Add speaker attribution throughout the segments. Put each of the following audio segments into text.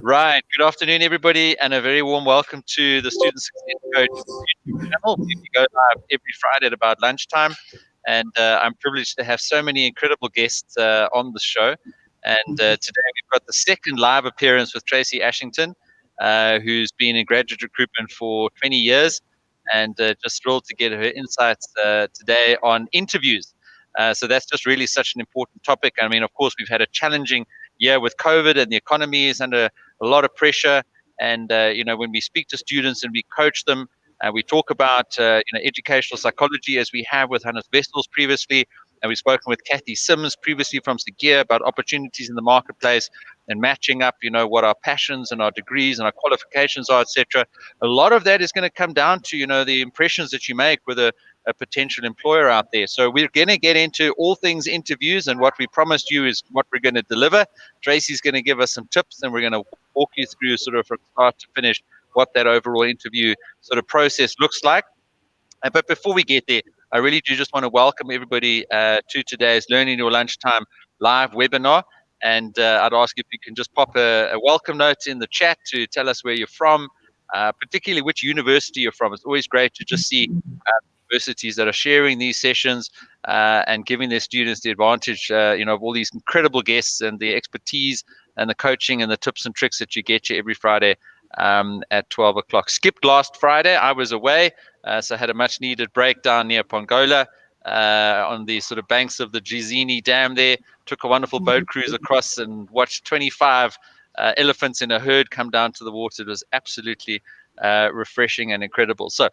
Speaker 1: Right. Good afternoon, everybody, and a very warm welcome to the Student Success Coach YouTube channel. We go live every Friday at about lunchtime, and I'm privileged to have so many incredible guests on the show. And today we've got the second live appearance with Tracey Ashington, who's been in graduate recruitment for 20 years, and just thrilled to get her insights today on interviews. So that's just really such an important topic. I mean, of course, we've had a challenging year with COVID, and the economy is under a lot of pressure. And when we speak to students and we coach them, we talk about educational psychology, as we have with Hannes Vestels previously, and we've spoken with Kathy Sims previously from Segear about opportunities in the marketplace and matching up, what our passions and our degrees and our qualifications are, etc. A lot of that is going to come down to the impressions that you make with a potential employer out there. So we're going to get into all things interviews, and what we promised you is what we're going to deliver. Tracey's going to give us some tips, and we're going to walk you through sort of from start to finish what that overall interview sort of process looks like. But before we get there, I really do just want to welcome everybody to today's Learning Your Lunchtime live webinar. And I'd ask if you can just pop a welcome note in the chat to tell us where you're from, particularly which university you're from. It's always great to just see universities that are sharing these sessions and giving their students the advantage, of all these incredible guests and the expertise and the coaching and the tips and tricks that you get every Friday at 12 o'clock. Skipped last Friday. I was away, so I had a much needed break down near Pongola on the sort of banks of the Jizini Dam there. Took a wonderful boat cruise across and watched 25 elephants in a herd come down to the water. It was absolutely refreshing and incredible. So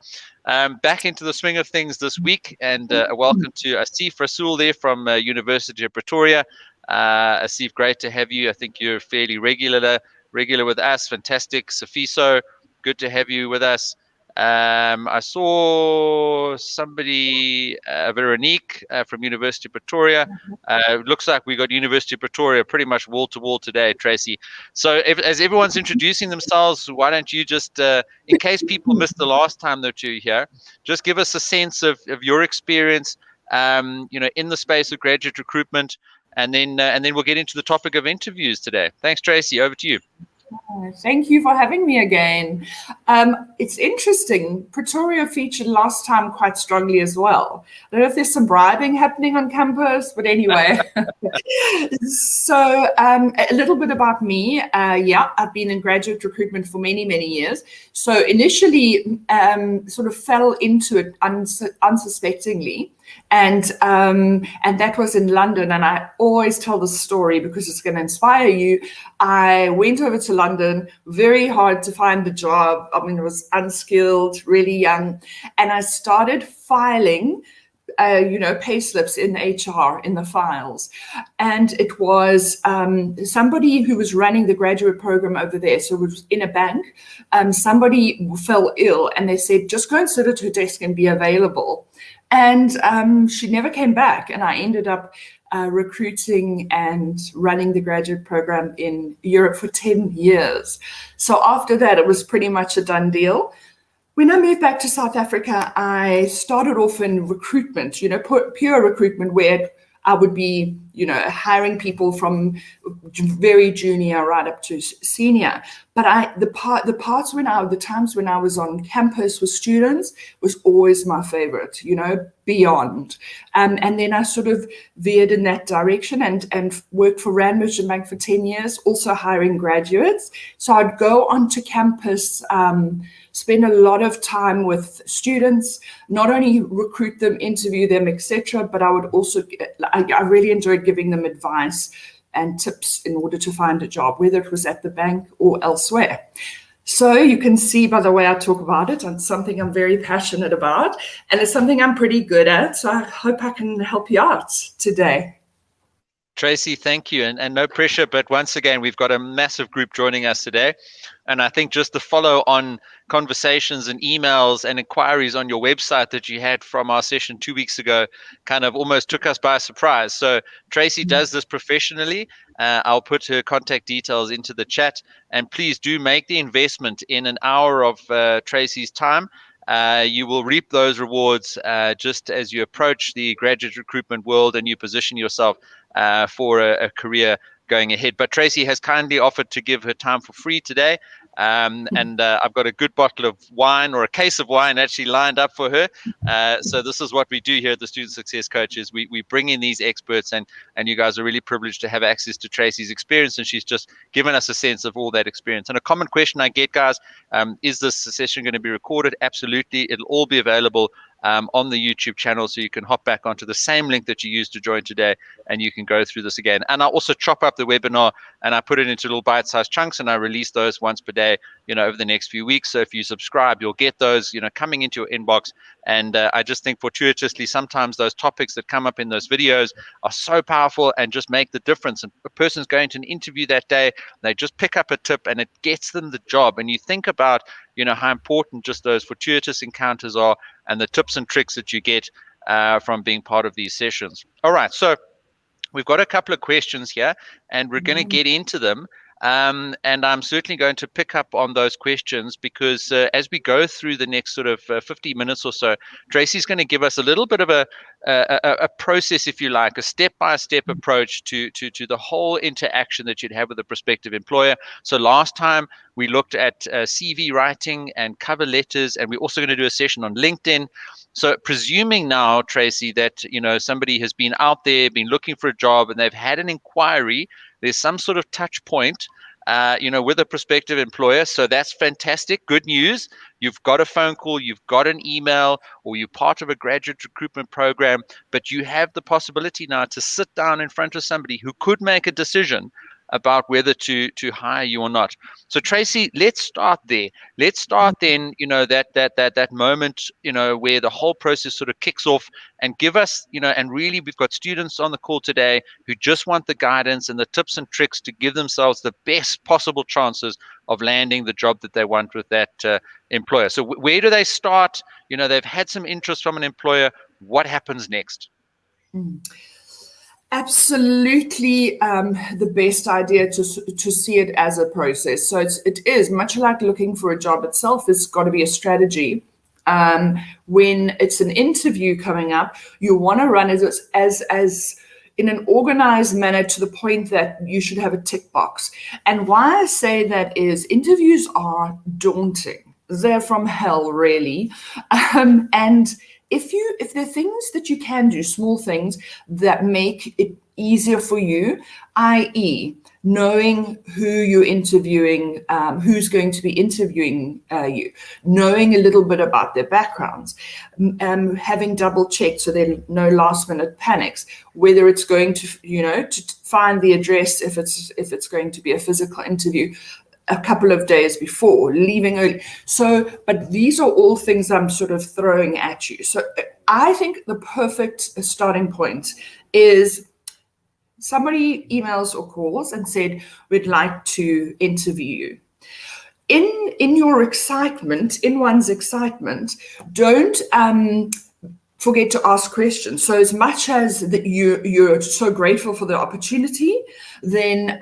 Speaker 1: back into the swing of things this week, and a welcome to Asif Rasool there from University of Pretoria. Asif, great to have you. I think you're fairly regular with us. Fantastic. Safiso, good to have you with us. I saw somebody, Veronique from University of Pretoria. It looks like we got University of Pretoria pretty much wall to wall today, Tracey. So as everyone's introducing themselves, why don't you just, in case people missed the last time that you were here, just give us a sense of your experience, in the space of graduate recruitment, and then we'll get into the topic of interviews today. Thanks, Tracey. Over to you.
Speaker 2: Thank you for having me again. It's interesting. Pretoria featured last time quite strongly as well. I don't know if there's some bribing happening on campus, but anyway. So a little bit about me. I've been in graduate recruitment for many, many years. So initially sort of fell into it unsuspectingly. And that was in London. And I always tell the story because it's going to inspire you. I went over to London, very hard to find the job. I mean, I was unskilled, really young. And I started filing pay slips in HR in the files. And it was somebody who was running the graduate program over there. So it was in a bank. Somebody fell ill and they said, just go and sit at her desk and be available. And she never came back. And I ended up recruiting and running the graduate program in Europe for 10 years. So after that, it was pretty much a done deal. When I moved back to South Africa, I started off in recruitment, pure recruitment, where I would be, hiring people from very junior right up to senior. But the times when I was on campus with students was always my favorite, beyond. And then I sort of veered in that direction and worked for Rand Merchant Bank for 10 years, also hiring graduates. So I'd go onto campus, spend a lot of time with students, not only recruit them, interview them, etc., but I would also, I really enjoyed giving them advice and tips in order to find a job, whether it was at the bank or elsewhere. So you can see by the way I talk about it, it's something I'm very passionate about, and it's something I'm pretty good at. So I hope I can help you out today.
Speaker 1: Tracey, thank you. And no pressure, but once again, we've got a massive group joining us today. And I think just the follow on conversations and emails and inquiries on your website that you had from our session 2 weeks ago kind of almost took us by surprise. So Tracey does this professionally. I'll put her contact details into the chat. And please do make the investment in an hour of Tracey's time. You will reap those rewards just as you approach the graduate recruitment world and you position yourself for a career going ahead. But Tracey has kindly offered to give her time for free today. And I've got a good bottle of wine, or a case of wine, actually lined up for her. So this is what we do here at the Student Success Coaches. We bring in these experts, and you guys are really privileged to have access to Tracey's experience, and she's just given us a sense of all that experience. And a common question I get, guys, is this session going to be recorded? Absolutely. It'll all be available on the YouTube channel, so you can hop back onto the same link that you used to join today, and you can go through this again. And I also chop up the webinar, and I put it into little bite-sized chunks, and I release those once per day, over the next few weeks. So if you subscribe, you'll get those, coming into your inbox. And I just think fortuitously, sometimes those topics that come up in those videos are so powerful and just make the difference. And a person's going to an interview that day, they just pick up a tip and it gets them the job. And you think about, how important just those fortuitous encounters are, and the tips and tricks that you get from being part of these sessions. All right, so we've got a couple of questions here, and we're going to get into them. And I'm certainly going to pick up on those questions, because as we go through the next sort of 50 minutes or so, Tracey's going to give us a little bit of a process, if you like, a step-by-step approach to the whole interaction that you'd have with a prospective employer. So last time we looked at CV writing and cover letters, and we're also going to do a session on LinkedIn. So presuming now, Tracey, that somebody has been out there, been looking for a job, and they've had an inquiry, there's some sort of touch point, with a prospective employer. So that's fantastic. Good news. You've got a phone call, you've got an email, or you're part of a graduate recruitment program, but you have the possibility now to sit down in front of somebody who could make a decision about whether to hire you or not. So Tracey, let's start there. Let's start then, that moment, where the whole process sort of kicks off, and give us, and really we've got students on the call today who just want the guidance and the tips and tricks to give themselves the best possible chances of landing the job that they want with that employer. So where do they start? They've had some interest from an employer. What happens next?
Speaker 2: Absolutely, the best idea to see it as a process. So it is much like looking for a job itself. It's got to be a strategy. When it's an interview coming up, you want to run as in an organized manner, to the point that you should have a tick box. And why I say that is, interviews are daunting. They're from hell, really. And if there are things that you can do, small things that make it easier for you, i.e., knowing who you're interviewing, who's going to be interviewing you, knowing a little bit about their backgrounds, having double checked so there are no last minute panics, whether it's going to, to find the address if it's going to be a physical interview a couple of days before, leaving early. So, but these are all things I'm sort of throwing at you. So I think the perfect starting point is somebody emails or calls and said, we'd like to interview you. In your excitement, in one's excitement, don't forget to ask questions. So as much as that you're so grateful for the opportunity, then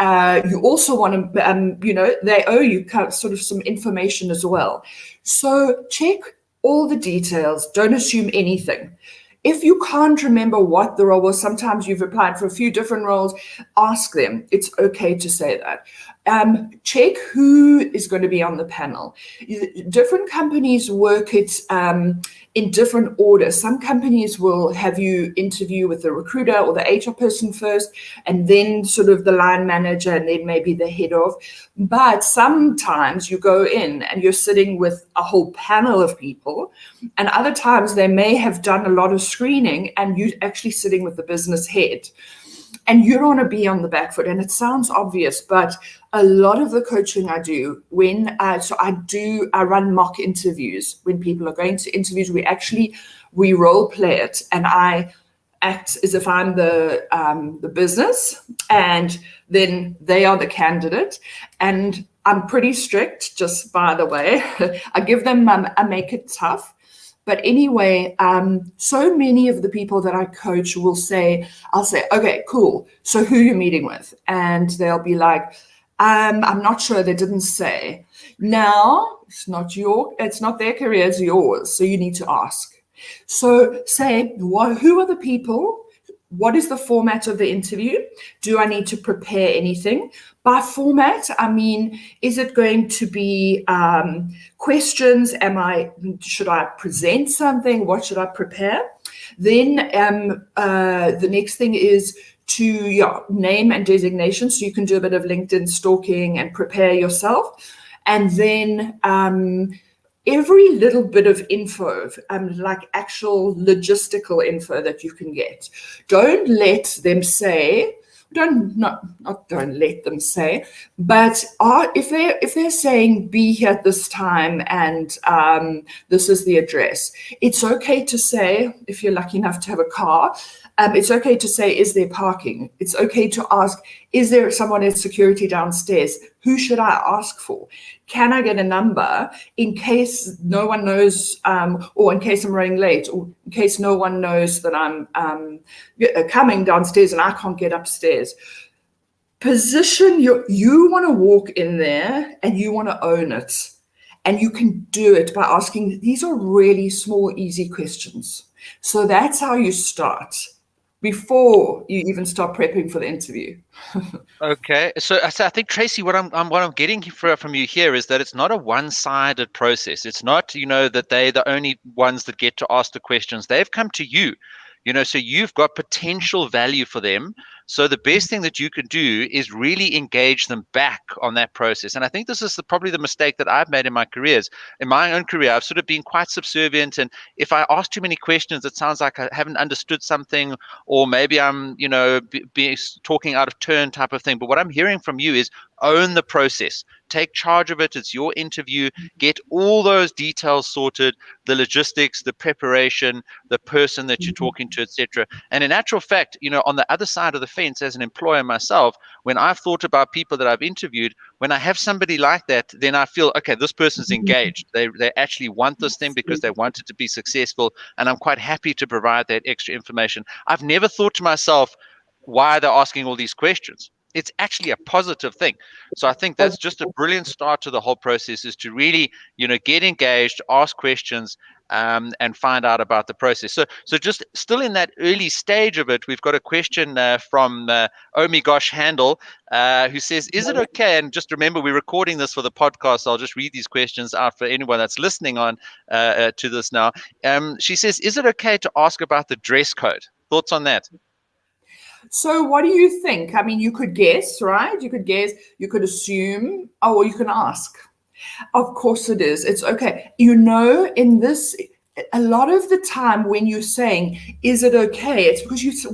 Speaker 2: you also want to, they owe you sort of some information as well. So check all the details. Don't assume anything. If you can't remember what the role was, sometimes you've applied for a few different roles, ask them. It's okay to say that. Check who is going to be on the panel. Different companies work it in different orders. Some companies will have you interview with the recruiter or the HR person first, and then sort of the line manager, and then maybe the head of. But sometimes you go in and you're sitting with a whole panel of people, and other times they may have done a lot of screening and you're actually sitting with the business head. And you don't want to be on the back foot. And it sounds obvious, but a lot of the coaching I do I run mock interviews. When people are going to interviews, we role play it, and I act as if I'm the business, and then they are the candidate. And I'm pretty strict, just by the way. I give them, I make it tough. But anyway, so many of the people that I coach will say, I'll say, okay, cool. So who are you meeting with? And they'll be like, I'm not sure. They didn't say. Now, it's not their career, it's yours. So you need to ask. So say, who are the people what is the format of the interview? Do I need to prepare anything? By format, I mean, is it going to be questions? Should I present something? What should I prepare? Then the next thing is to name and designation. So you can do a bit of LinkedIn stalking and prepare yourself. And then every little bit of info, like actual logistical info that you can get. Don't let them say, don't let them say, but if they're saying be here at this time and this is the address, it's okay to say, if you're lucky enough to have a car, it's okay to say, is there parking? It's okay to ask, is there someone at security downstairs? Who should I ask for? Can I get a number in case no one knows, or in case I'm running late, or in case no one knows that I'm coming downstairs and I can't get upstairs? Position you want to walk in there and you want to own it. And you can do it by asking, these are really small, easy questions. So that's how you start before you even start prepping for the interview.
Speaker 1: Okay, so I think, Tracey, what I'm getting from you here is that it's not a one-sided process. It's not, that they're the only ones that get to ask the questions. They've come to you, so you've got potential value for them. So the best thing that you can do is really engage them back on that process. And I think this is probably the mistake that I've made in my careers. In my own career, I've sort of been quite subservient. And if I ask too many questions, it sounds like I haven't understood something, or maybe I'm, talking out of turn type of thing. But what I'm hearing from you is own the process. Take charge of it. It's your interview. Get all those details sorted, the logistics, the preparation, the person that you're talking to, etc. And in actual fact, on the other side of the fence, as an employer myself, when I've thought about people that I've interviewed, when I have somebody like that, then I feel, okay, this person's engaged. They actually want this thing because they want it to be successful. And I'm quite happy to provide that extra information. I've never thought to myself, why are they asking all these questions? It's actually a positive thing. So I think that's just a brilliant start to the whole process, is to really, get engaged, ask questions, and find out about the process. So just still in that early stage of it, we've got a question from Oh My Gosh Handle, who says, is it okay? And just remember, we're recording this for the podcast. So I'll just read these questions out for anyone that's listening on to this now. She says, is it okay to ask about the dress code? Thoughts on that?
Speaker 2: So what do you think? I mean, you could guess, right? You could guess, you could assume, or you can ask. Of course it is. It's okay. In this, a lot of the time when you're saying, is it okay? It's because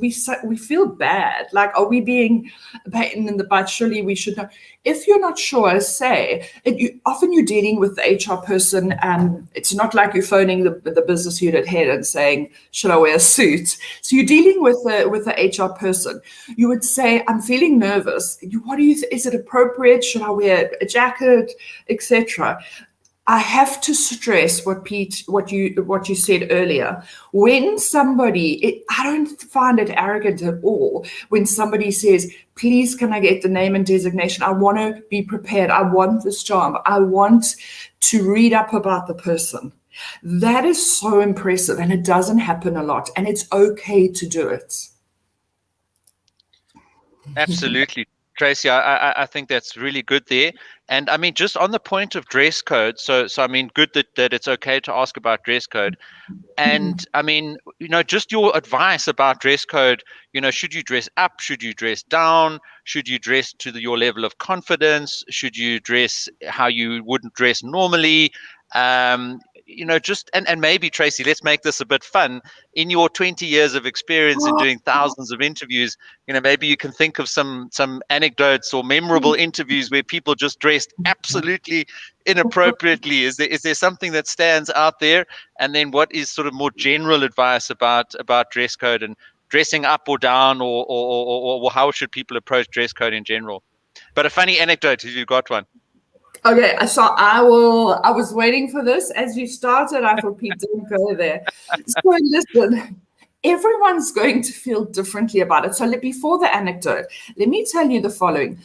Speaker 2: we feel bad. Like, are we being a pain in the butt? Surely we should know. If you're not sure, say, often you're dealing with the HR person, and it's not like you're phoning the business unit head and saying, should I wear a suit? So you're dealing with the HR person. You would say, I'm feeling nervous. What do you is it appropriate? Should I wear a jacket, etc.? I have to stress what you said earlier. When somebody, I don't find it arrogant at all when somebody says, please, can I get the name and designation? I want to be prepared. I want this job. I want to read up about the person. That is so impressive, and it doesn't happen a lot, and it's okay to do it.
Speaker 1: Absolutely. Tracey, I think that's really good there. And I mean, just on the point of dress code, so I mean, good that it's okay to ask about dress code. And I mean, just your advice about dress code, should you dress up? Should you dress down? Should you dress to your level of confidence? Should you dress how you wouldn't dress normally? And maybe, Tracey, let's make this a bit fun. In your 20 years of experience in doing thousands of interviews, maybe you can think of some anecdotes or memorable interviews where people just dressed absolutely inappropriately. Is there something that stands out there? And then what is sort of more general advice about dress code and dressing up or down, or how should people approach dress code in general? But a funny anecdote, if you've got one.
Speaker 2: Okay, so I was waiting for this. As you started, I thought, Pete, don't go there. So listen, everyone's going to feel differently about it. So before the anecdote, let me tell you the following.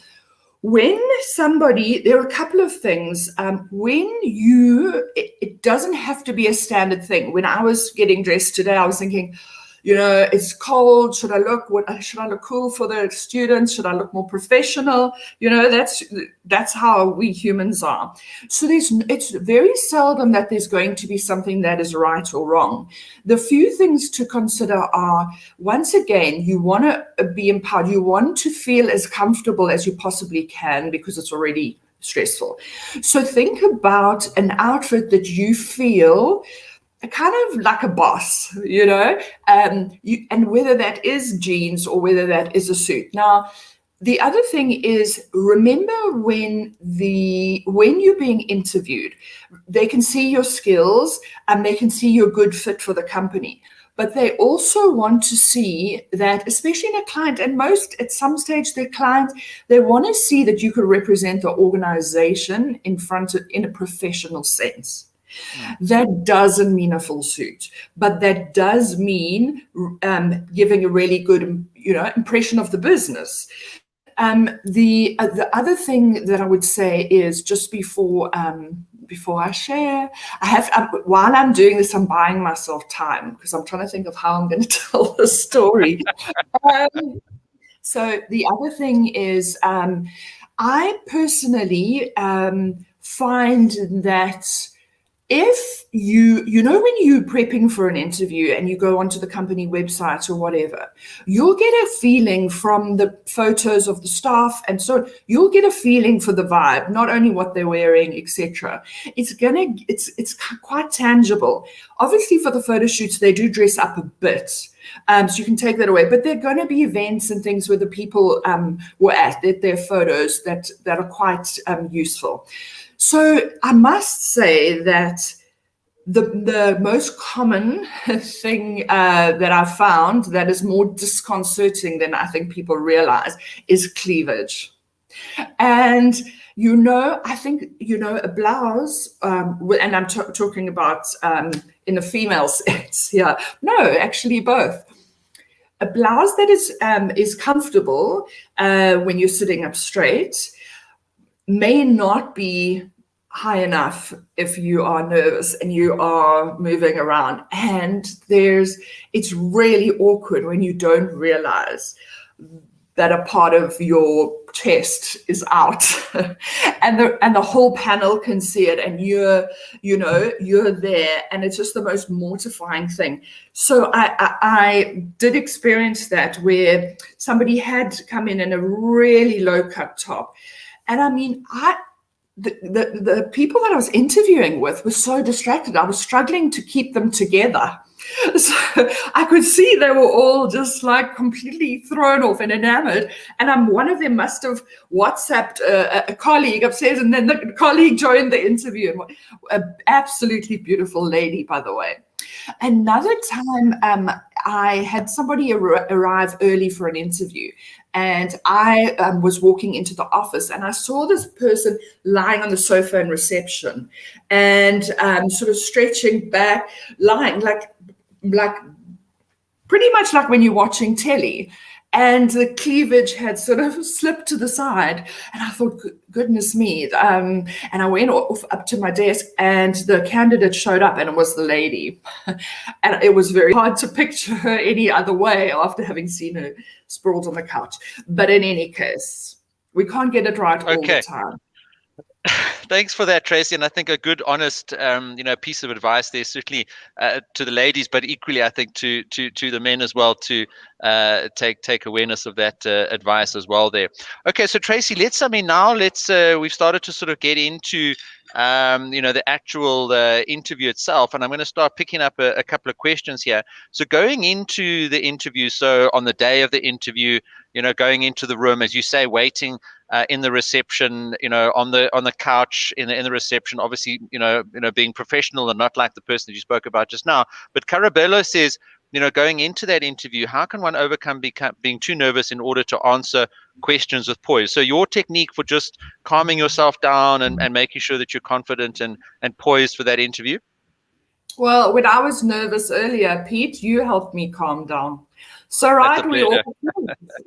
Speaker 2: When there are a couple of things. It doesn't have to be a standard thing. When I was getting dressed today, I was thinking, It's cold. Should I look cool for the students? Should I look more professional? That's how we humans are. So it's very seldom that there's going to be something that is right or wrong. The few things to consider are, once again, you want to be empowered. You want to feel as comfortable as you possibly can, because it's already stressful. So think about an outfit that you feel kind of like a boss, and whether that is jeans or whether that is a suit. Now, the other thing is, remember when you're being interviewed, they can see your skills and they can see you're a good fit for the company. But they also want to see that, especially in a client, and at some stage, their clients, they want to see that you could represent the organization in a professional sense. That doesn't mean a full suit, but that does mean giving a really good, impression of the business. The other thing that I would say is, just before I share, while I'm doing this, I'm buying myself time, because I'm trying to think of how I'm going to tell the story. So the other thing is, I personally find that if when you're prepping for an interview and you go onto the company website or whatever, you'll get a feeling from the photos of the staff, and so you'll get a feeling for the vibe, not only what they're wearing, etc. It's quite tangible. Obviously, for the photo shoots, they do dress up a bit, so you can take that away. But there are going to be events and things where the people were at their photos that are quite useful. So I must say that the most common thing that I've found that is more disconcerting than I think people realize is cleavage. And, I think, a blouse, and I'm talking about in the female sense here. No, actually both. A blouse that is comfortable when you're sitting up straight may not be high enough if you are nervous and you are moving around. And it's really awkward when you don't realize that a part of your chest is out and the whole panel can see it, and you're there, and it's just the most mortifying thing. So I did experience that, where somebody had come in a really low cut top. And I mean, the people that I was interviewing with were so distracted. I was struggling to keep them together. So I could see they were all just like completely thrown off and enamored. And one of them must have WhatsApped a colleague upstairs, and then the colleague joined the interview. An absolutely beautiful lady, by the way. Another time, I had somebody arrive early for an interview, and I was walking into the office, and I saw this person lying on the sofa in reception, and sort of stretching back, lying like pretty much like when you're watching telly. And the cleavage had sort of slipped to the side. And I thought, goodness me. And I went up to my desk, and the candidate showed up, and it was the lady. And it was very hard to picture her any other way after having seen her sprawled on the couch. But in any case, we can't get it right all the time.
Speaker 1: Thanks for that, Tracey. And I think a good, honest, piece of advice there, certainly to the ladies, but equally, I think to the men as well, to take awareness of that advice as well there. Okay, so Tracey, we've started to sort of get into the actual interview itself, and I'm going to start picking up a couple of questions here. So going into the interview, so on the day of the interview, going into the room, as you say, waiting in the reception, on the couch in the reception, obviously, being professional and not like the person that you spoke about just now. But Carabello says, going into that interview, how can one overcome being too nervous in order to answer questions with poise? So your technique for just calming yourself down and making sure that you're confident and poised for that interview?
Speaker 2: Well, when I was nervous earlier, Pete, you helped me calm down. So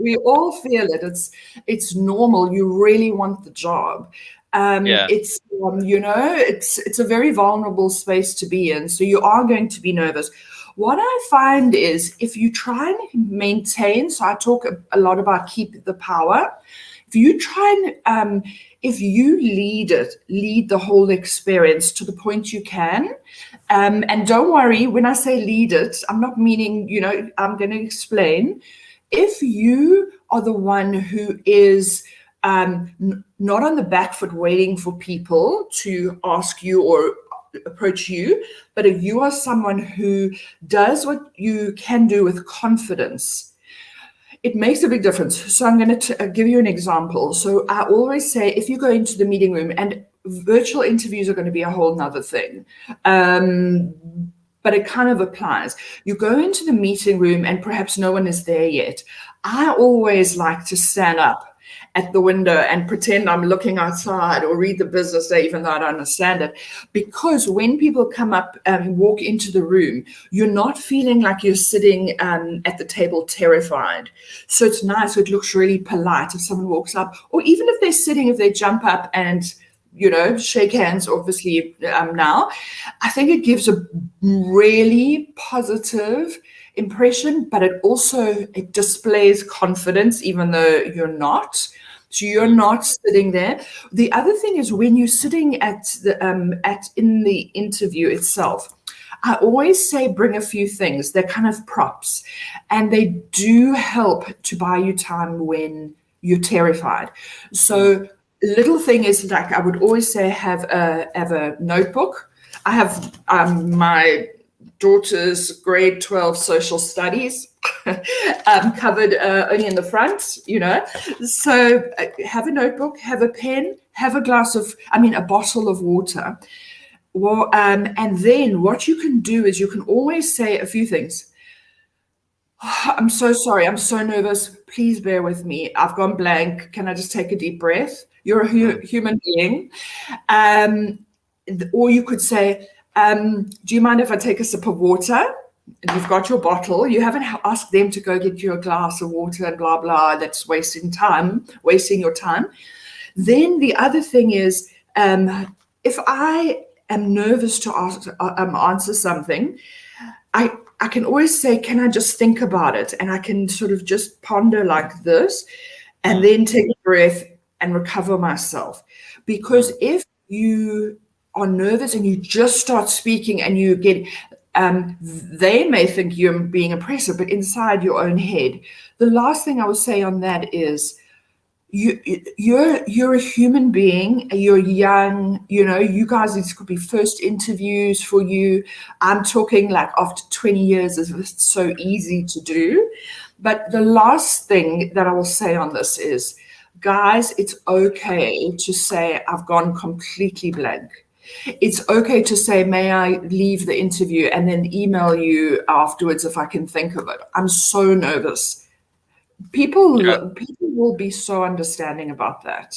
Speaker 2: we all feel it. It's normal. You really want the job. It's it's a very vulnerable space to be in. So you are going to be nervous. What I find is if you try and maintain, so I talk a lot about keep the power. If you try and if you lead the whole experience to the point you can, and don't worry, when I say lead it, I'm not meaning, I'm going to explain. If you are the one who is not on the back foot waiting for people to ask you or approach you, but if you are someone who does what you can do with confidence, it makes a big difference. So I'm going to give you an example. So I always say, if you go into the meeting room, and virtual interviews are going to be a whole nother thing, but it kind of applies. You go into the meeting room and perhaps no one is there yet. I always like to stand up at the window and pretend I'm looking outside or read the business day, even though I don't understand it. Because when people come up and walk into the room, you're not feeling like you're sitting at the table terrified. So it's nice. It looks really polite if someone walks up, or even if they're sitting, if they jump up and shake hands, obviously now, I think it gives a really positive impression, but it displays confidence, even though you're not. So you're not sitting there. The other thing is when you're sitting in the interview itself, I always say bring a few things. They're kind of props, and they do help to buy you time when you're terrified. So little thing is, like, I would always say have a notebook. I have my daughter's grade 12 social studies covered only in the front, So have a notebook, have a pen, have a bottle of water. Well, and then what you can do is you can always say a few things. Oh, I'm so sorry. I'm so nervous. Please bear with me. I've gone blank. Can I just take a deep breath? You're a human being. Or you could say, do you mind if I take a sip of water? And you've got your bottle. You haven't asked them to go get you a glass of water and blah, blah. That's wasting your time. Then the other thing is, if I am nervous to answer something, I can always say, can I just think about it? And I can sort of just ponder like this and then take a breath and recover myself. Because if you are nervous and you just start speaking and you get, they may think you're being oppressive, but inside your own head, the last thing I would say on that is, you're a human being. You're young. You guys, these could be first interviews for you. I'm talking like after 20 years, it's so easy to do. But the last thing that I will say on this is, guys, it's okay to say I've gone completely blank. It's okay to say, may I leave the interview and then email you afterwards if I can think of it. I'm so nervous. People will be so understanding about that.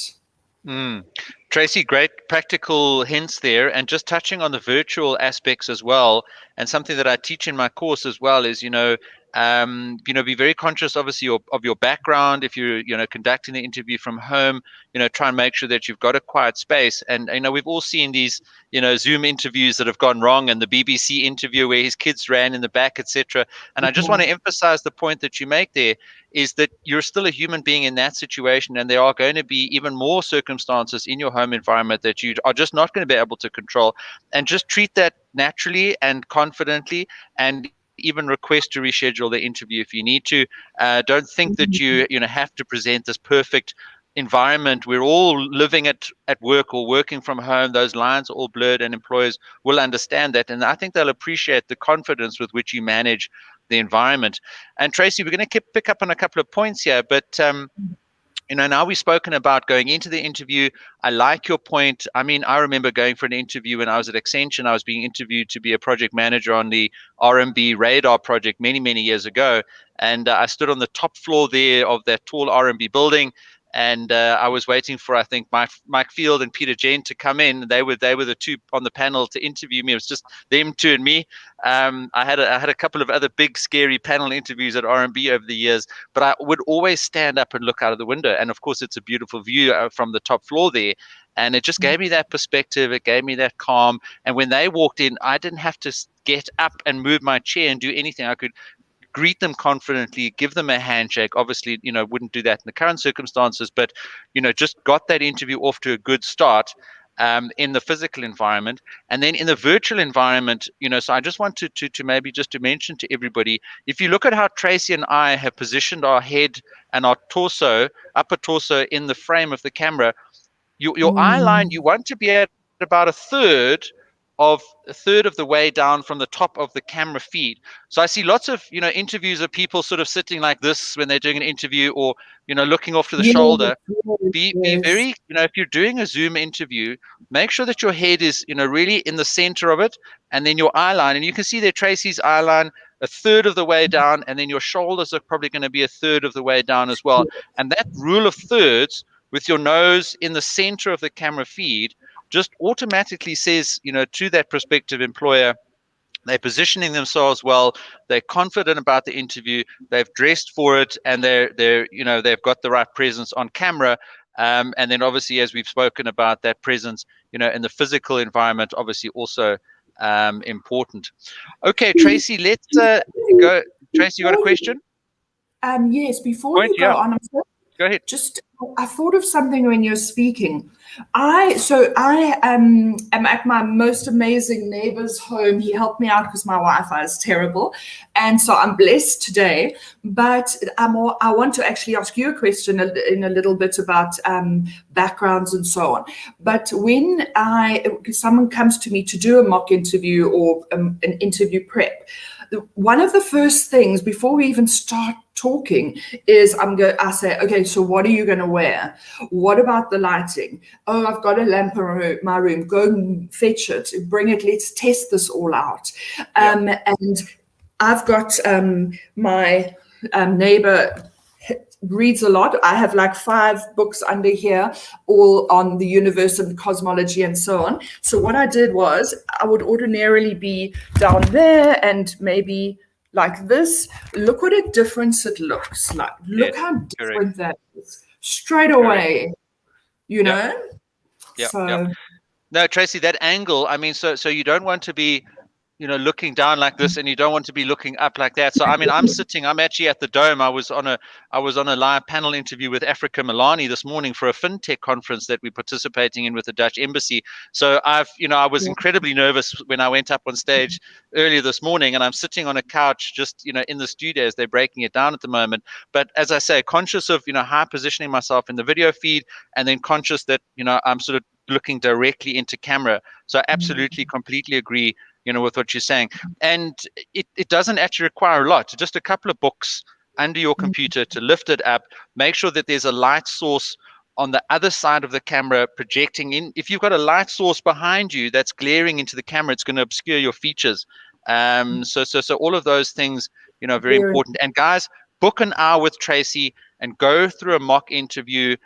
Speaker 1: Tracey, great practical hints there, and just touching on the virtual aspects as well. And something that I teach in my course as well is, be very conscious, obviously, of your background. If you're, conducting the interview from home, try and make sure that you've got a quiet space. And we've all seen these, Zoom interviews that have gone wrong, and the BBC interview where his kids ran in the back, etc. And I just want to emphasize the point that you make there is that you're still a human being in that situation, and there are going to be even more circumstances in your home environment that you are just not going to be able to control, and just treat that naturally and confidently, and even request to reschedule the interview if you need to. Don't think that you have to present this perfect environment. We're all living at work or working from home. Those lines are all blurred, and employers will understand that, and I think they'll appreciate the confidence with which you manage the environment. And Tracey, we're going to pick up on a couple of points here, but now we've spoken about going into the interview. I like your point. I mean, I remember going for an interview when I was at Accenture. I was being interviewed to be a project manager on the R&B radar project many, many years ago. And I stood on the top floor there of that tall R&B building. And I was waiting for, I think, Mike Field and Peter Jane to come in. They were the two on the panel to interview me. It was just them two and me. I had a couple of other big, scary panel interviews at R&B over the years, but I would always stand up and look out of the window. And of course, it's a beautiful view from the top floor there. And it just gave me that perspective. It gave me that calm. And when they walked in, I didn't have to get up and move my chair and do anything. I could greet them confidently, give them a handshake. Obviously, wouldn't do that in the current circumstances, but, just got that interview off to a good start in the physical environment. And then in the virtual environment, so I just wanted to maybe just to mention to everybody, if you look at how Tracey and I have positioned our head and our torso, upper torso in the frame of the camera, your eye line, you want to be at about a third of the way down from the top of the camera feed. So I see lots of interviews of people sort of sitting like this when they're doing an interview, or looking off to the shoulder. Be very, if you're doing a Zoom interview, make sure that your head is really in the center of it, and then your eye line, and you can see there Tracey's eye line a third of the way down, and then your shoulders are probably going to be a third of the way down as well. And that rule of thirds, with your nose in the center of the camera feed, just automatically says, to that prospective employer, they're positioning themselves well, they're confident about the interview, they've dressed for it, and they've got the right presence on camera. And then obviously, as we've spoken about, that presence, in the physical environment, obviously also important. Okay, Tracey, let's go. Tracey, you got a question?
Speaker 2: Yes, before you go on,
Speaker 1: go ahead.
Speaker 2: I thought of something when you're speaking. I am at my most amazing neighbor's home. He helped me out because my Wi-Fi is terrible, and so I'm blessed today. But I want to actually ask you a question in a little bit about backgrounds and so on. But when someone comes to me to do a mock interview or an interview prep, one of the first things before we even start talking is I say, okay, so what are you going to wear? What about the lighting? Oh, I've got a lamp in my room. Go and fetch it. Bring it. Let's test this all out. And I've got my neighbor reads a lot. I have like 5 books under here, all on the universe and cosmology and so on. So what I did was I would ordinarily be down there and maybe like this. Look what a difference it looks like. Look how different that is. Straight away, know?
Speaker 1: Yeah. No, Tracey, that angle, I mean, so you don't want to be looking down like this, and you don't want to be looking up like that. So I mean, I'm actually at the Dome. I was on a live panel interview with Africa Milani this morning for a fintech conference that we're participating in with the Dutch embassy. So I was incredibly nervous when I went up on stage earlier this morning, and I'm sitting on a couch just in the studio as they're breaking it down at the moment. But as I say, conscious of how positioning myself in the video feed, and then conscious that I'm sort of looking directly into camera. So I absolutely completely agree with what you're saying. And it doesn't actually require a lot. Just a couple of books under your computer to lift it up. Make sure that there's a light source on the other side of the camera projecting in. If you've got a light source behind you that's glaring into the camera, it's going to obscure your features. So all of those things, very important. And guys, book an hour with Tracey and go through a mock interview.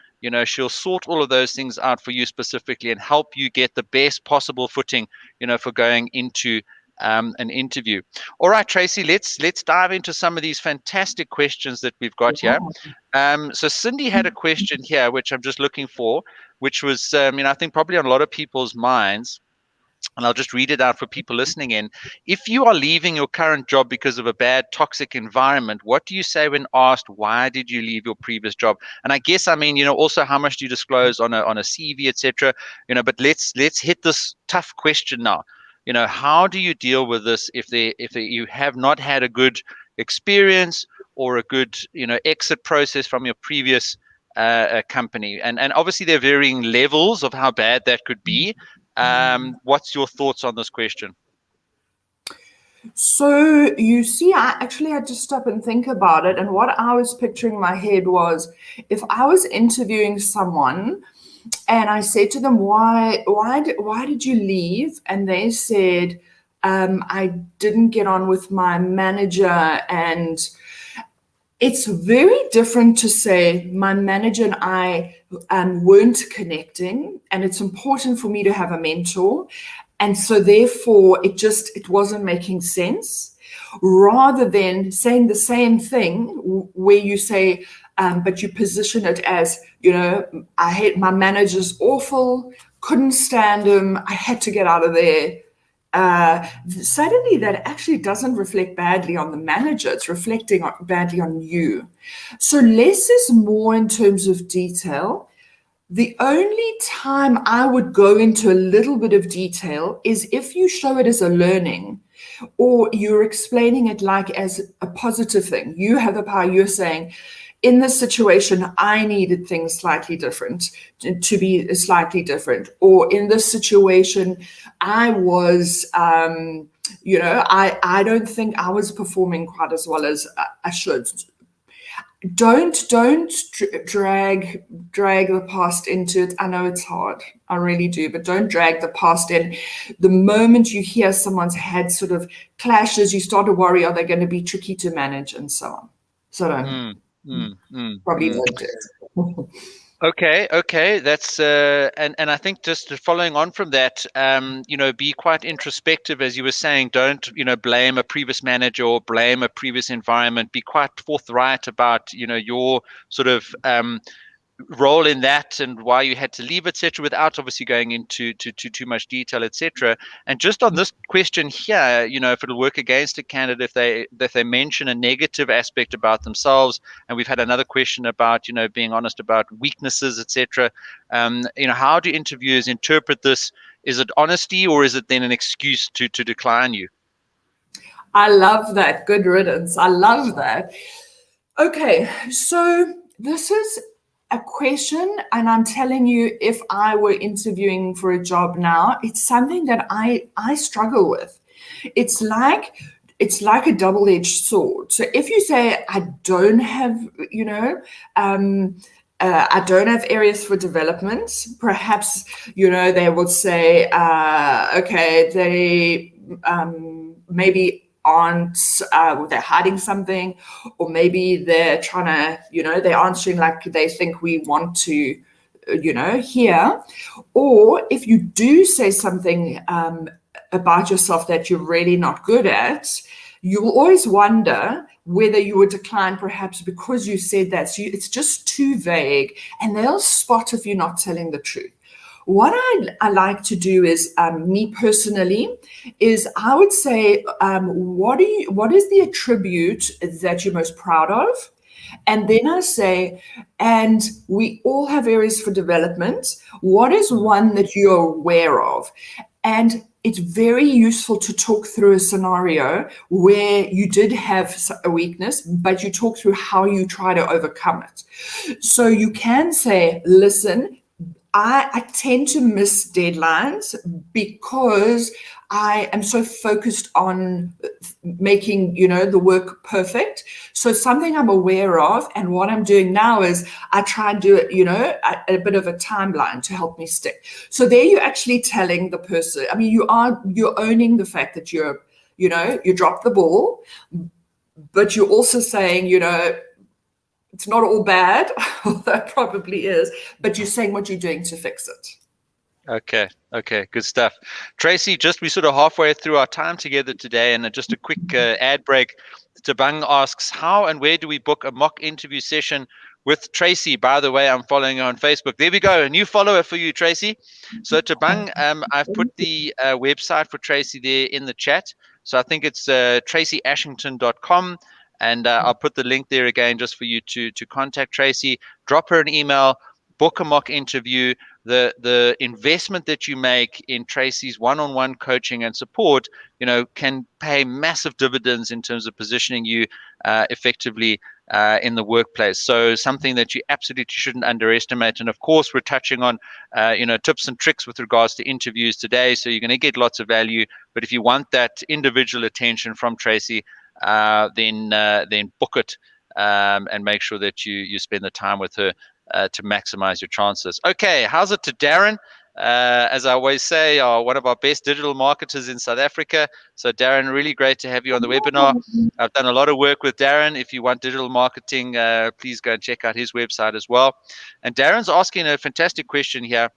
Speaker 1: She'll sort all of those things out for you specifically and help you get the best possible footing, for going into an interview. All right, Tracey, let's dive into some of these fantastic questions that we've got here. So Cindy had a question here, which I'm just looking for, which was, I think probably on a lot of people's minds. And I'll just read it out for people listening in. If you are leaving your current job because of a bad, toxic environment, what do you say when asked, why did you leave your previous job? And I guess, also how much do you disclose on a CV, etc. But let's hit this tough question now. How do you deal with this if you have not had a good experience or a good, exit process from your previous company? And obviously there are varying levels of how bad that could be. What's your thoughts on this question?
Speaker 2: So you see, I had to stop and think about it. And what I was picturing in my head was, if I was interviewing someone and I said to them, why did you leave? And they said, I didn't get on with my manager. And it's very different to say my manager and I weren't connecting, and it's important for me to have a mentor. And so therefore it wasn't making sense, rather than saying the same thing where you say, but you position it as, I hate my manager's awful, couldn't stand him, I had to get out of there. Suddenly that actually doesn't reflect badly on the manager, it's reflecting badly on you. So less is more in terms of detail. The only time I would go into a little bit of detail is if you show it as a learning, or you're explaining it like as a positive thing. You have the power, you're saying, in this situation, I needed things slightly different, to be slightly different. Or in this situation, I was, I don't think I was performing quite as well as I should. Don't drag the past into it. I know it's hard, I really do, but don't drag the past in. The moment you hear someone's had sort of clashes, you start to worry, are they going to be tricky to manage, and so on. So don't probably won't do it.
Speaker 1: Okay, that's and I think just following on from that, be quite introspective, as you were saying. Don't blame a previous manager or blame a previous environment. Be quite forthright about your sort of role in that and why you had to leave, etc., without obviously going into too much detail, etc. And just on this question here, if it'll work against a candidate if they mention a negative aspect about themselves, and we've had another question about being honest about weaknesses, etc. How do interviewers interpret this? Is it honesty, or is it then an excuse to decline you?
Speaker 2: I love that. Good riddance. I love that. Okay, so this is a question, and I'm telling you, if I were interviewing for a job now, it's something that I struggle with. It's like a double-edged sword. So if you say I don't have, I don't have areas for development, perhaps they will say, okay, they maybe aren't, they're hiding something, or maybe they're trying to, they're answering like they think we want to, hear. Or if you do say something about yourself that you're really not good at, you will always wonder whether you would decline perhaps because you said that. So it's just too vague, and they'll spot if you're not telling the truth. What I like to do is, me personally, is I would say, what is the attribute that you're most proud of? And then I say, and we all have areas for development. What is one that you're aware of? And it's very useful to talk through a scenario where you did have a weakness, but you talk through how you try to overcome it. So you can say, listen, I tend to miss deadlines because I am so focused on making, the work perfect. So something I'm aware of, and what I'm doing now is I try and do it, a bit of a timeline to help me stick. So there you're actually telling the person, I mean, you're owning the fact that you dropped the ball, but you're also saying, it's not all bad, although it probably is, but you're saying what you're doing to fix it.
Speaker 1: Okay, good stuff. Tracey, we're sort of halfway through our time together today, and just a quick ad break. Tabang asks, how and where do we book a mock interview session with Tracey? By the way, I'm following her on Facebook. There we go, a new follower for you, Tracey. So Tabang, I've put the website for Tracey there in the chat. So I think it's traceyashington.com. And I'll put the link there again just for you to contact Tracey. Drop her an email, book a mock interview. The investment that you make in Tracey's one-on-one coaching and support, can pay massive dividends in terms of positioning you effectively in the workplace. So something that you absolutely shouldn't underestimate. And of course, we're touching on, tips and tricks with regards to interviews today. So you're going to get lots of value. But if you want that individual attention from Tracey, then book it and make sure that you spend the time with her to maximize your chances. Okay, how's it to Darren? As I always say, one of our best digital marketers in South Africa. So Darren, really great to have you on the webinar. I've done a lot of work with Darren. If you want digital marketing, please go and check out his website as well. And Darren's asking a fantastic question here.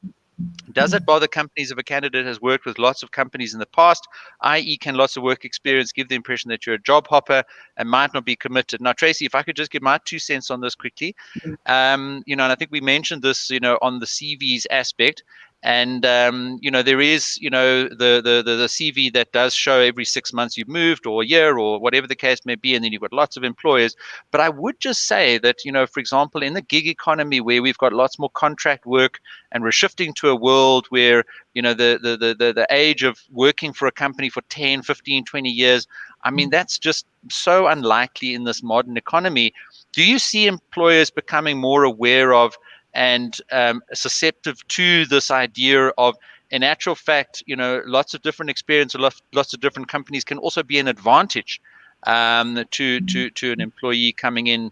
Speaker 1: Does it bother companies if a candidate has worked with lots of companies in the past, i.e., can lots of work experience give the impression that you're a job hopper and might not be committed? Now, Tracey, if I could just give my 2 cents on this quickly, and I think we mentioned this, on the CVs aspect. And there is, the CV that does show every 6 months you've moved, or a year, or whatever the case may be, and then you've got lots of employers. But I would just say that, for example, in the gig economy where we've got lots more contract work, and we're shifting to a world where, the age of working for a company for 10, 15, 20 years, I mean, that's just so unlikely in this modern economy. Do you see employers becoming more aware of and susceptible to this idea of, in actual fact, lots of different experience, lots of different companies can also be an advantage to an employee coming in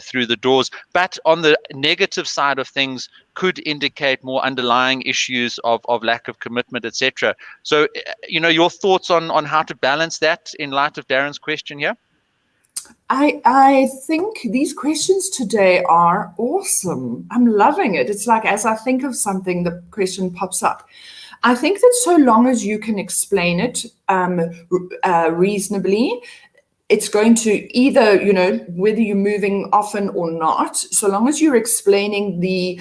Speaker 1: through the doors, but on the negative side of things could indicate more underlying issues of lack of commitment, etc. So, your thoughts on how to balance that in light of Darren's question here?
Speaker 2: I think these questions today are awesome. I'm loving it. It's like as I think of something, the question pops up. I think that so long as you can explain it reasonably, it's going to either, whether you're moving often or not, so long as you're explaining the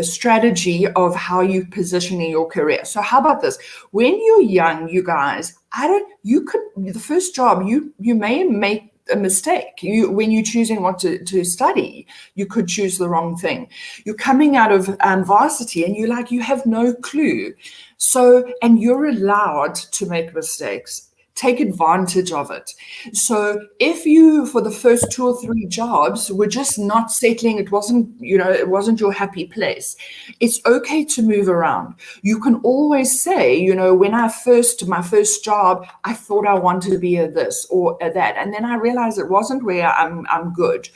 Speaker 2: strategy of how you position in your career. So how about this? When you're young, you guys, the first job, you may make a mistake. When you're choosing what to study, you could choose the wrong thing. You're coming out of varsity and you have no clue. So, and you're allowed to make mistakes. Take advantage of it. So if you, for the first 2 or 3 jobs, were just not settling, it wasn't your happy place, it's okay to move around. You can always say, when my first job, I thought I wanted to be a this or a that, and then I realized it wasn't where I'm good.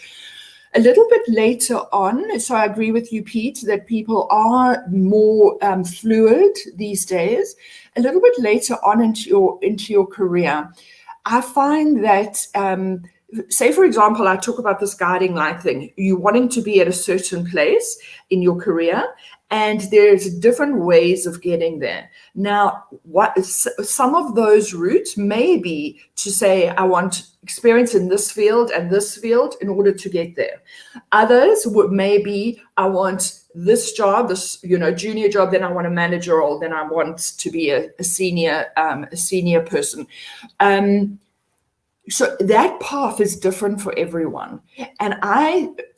Speaker 2: A little bit later on, so I agree with you, Pete, that people are more fluid these days. A little bit later on into your career, I find that, say, for example, I talk about this guiding light thing. You wanting to be at a certain place in your career, and there's different ways of getting there. Now, some of those routes may be to say, I want experience in this field and this field in order to get there. Others may be, I want this job, this junior job, then I want a manager role, then I want to be a senior person. So that path is different for everyone. And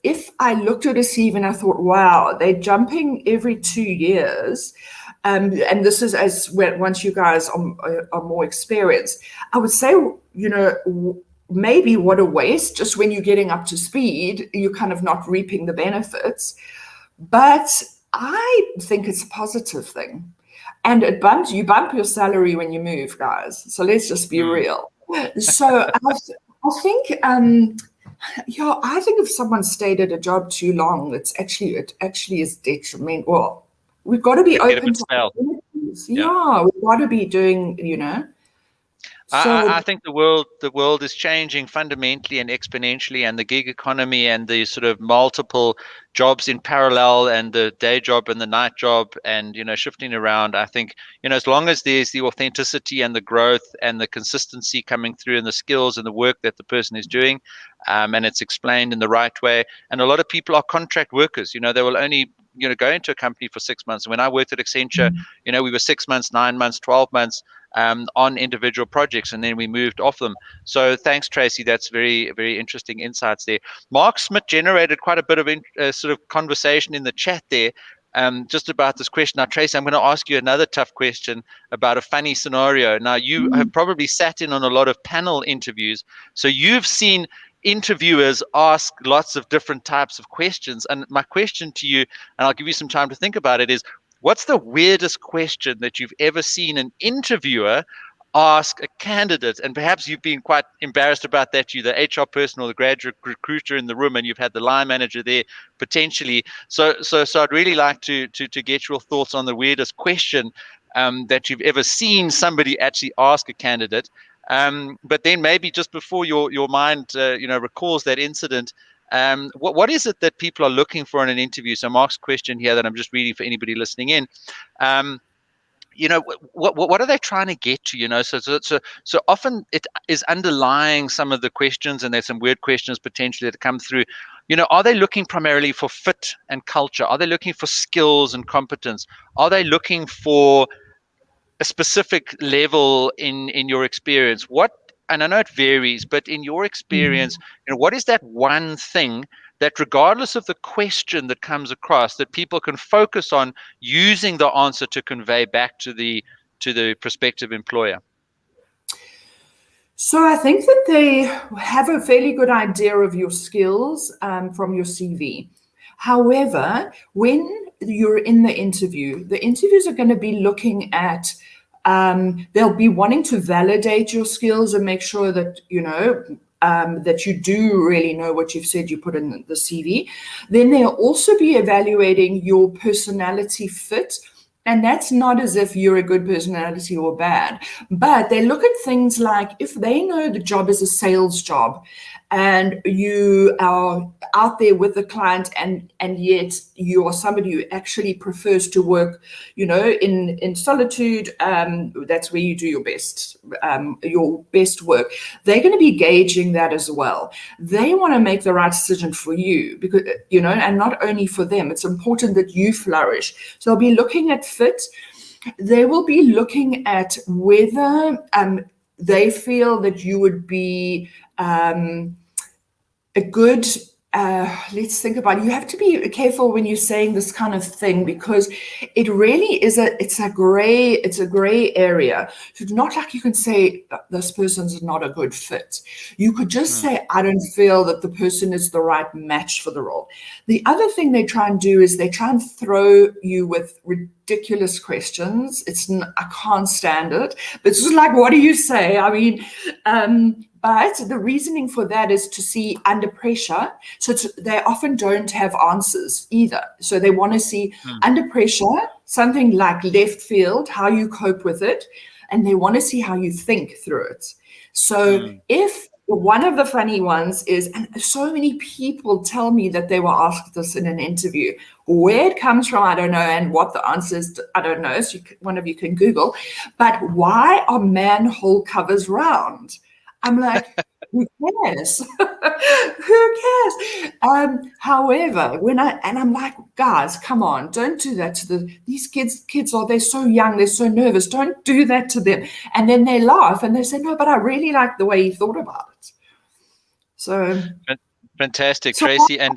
Speaker 2: if I looked at a CV and I thought, wow, they're jumping every 2 years, and this is once you guys are more experienced, I would say, maybe what a waste. Just when you're getting up to speed, you're kind of not reaping the benefits. But I think it's a positive thing. And you bump your salary when you move, guys. So let's just be real. So I think, I think if someone stayed at a job too long, it actually is detrimental. Well, we've got to be open to opportunities. Yeah, we've got to be doing,
Speaker 1: So I think the world is changing fundamentally and exponentially, and the gig economy and the sort of multiple jobs in parallel, and the day job and the night job, and shifting around. I think as long as there's the authenticity and the growth and the consistency coming through, and the skills and the work that the person is doing, and it's explained in the right way. And a lot of people are contract workers. They will only go into a company for 6 months. When I worked at Accenture, we were 6 months, 9 months, 12 months. On individual projects, and then we moved off them. So thanks, Tracey. That's very, very interesting insights there. Mark Smith generated quite a bit of sort of conversation in the chat there, just about this question. Now, Tracey, I'm going to ask you another tough question about a funny scenario. Now, you have probably sat in on a lot of panel interviews, so you've seen interviewers ask lots of different types of questions. And my question to you, and I'll give you some time to think about it, is, what's the weirdest question that you've ever seen an interviewer ask a candidate? And perhaps you've been quite embarrassed about that. You're the HR person or the graduate recruiter in the room, and you've had the line manager there potentially. So I'd really like to get your thoughts on the weirdest question that you've ever seen somebody actually ask a candidate. But then maybe just before your mind recalls that incident, What is it that people are looking for in an interview? So Mark's question here that I'm just reading for anybody listening in. What are they trying to get to? So often it is underlying some of the questions, and there's some weird questions potentially that come through. Are they looking primarily for fit and culture? Are they looking for skills and competence? Are they looking for a specific level in your experience? And I know it varies, but in your experience, what is that one thing that, regardless of the question that comes across, that people can focus on using the answer to convey back to the prospective employer?
Speaker 2: So I think that they have a fairly good idea of your skills from your CV. However, when you're in the interviews are going to be looking at, they'll be wanting to validate your skills and make sure that, that you do really know what you've said you put in the CV. Then they'll also be evaluating your personality fit. And that's not as if you're a good personality or bad, but they look at things like if they know the job is a sales job and you are out there with the client and yet you are somebody who actually prefers to work, in solitude, that's where you do your best work. They're going to be gauging that as well. They want to make the right decision for you because, and not only for them, it's important that you flourish. So they'll be looking at fit. They will be looking at whether they feel that you would be a good, let's think about it. You have to be careful when you're saying this kind of thing because it really is it's a gray area. So it's not like you can say this person's not a good fit. You could just say, I don't feel that the person is the right match for the role. The other thing they try and do is they try and throw you with ridiculous questions. I can't stand it. But it's just like, what do you say? I mean, but the reasoning for that is to see under pressure. So they often don't have answers either. So they want to see under pressure, something like left field, how you cope with it. And they want to see how you think through it. So if one of the funny ones is, and so many people tell me that they were asked this in an interview, where it comes from, I don't know, and what the answer is, I don't know. So one of you can Google, but why are manhole covers round? I'm like, who cares? Who cares? However, I'm like, guys, come on, don't do that to these kids. They're so young, they're so nervous. Don't do that to them. And then they laugh and they say, no, but I really like the way you thought about it. So
Speaker 1: fantastic, Tracey. And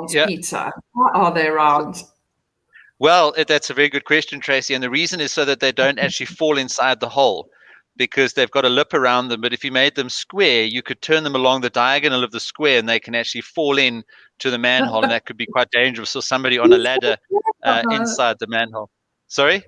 Speaker 2: Peter, why are they round?
Speaker 1: Well, that's a very good question, Tracey. And the reason is so that they don't actually fall inside the hole, because they've got a lip around them. But if you made them square, you could turn them along the diagonal of the square and they can actually fall in to the manhole. And that could be quite dangerous. Or somebody on a ladder inside the manhole. Sorry?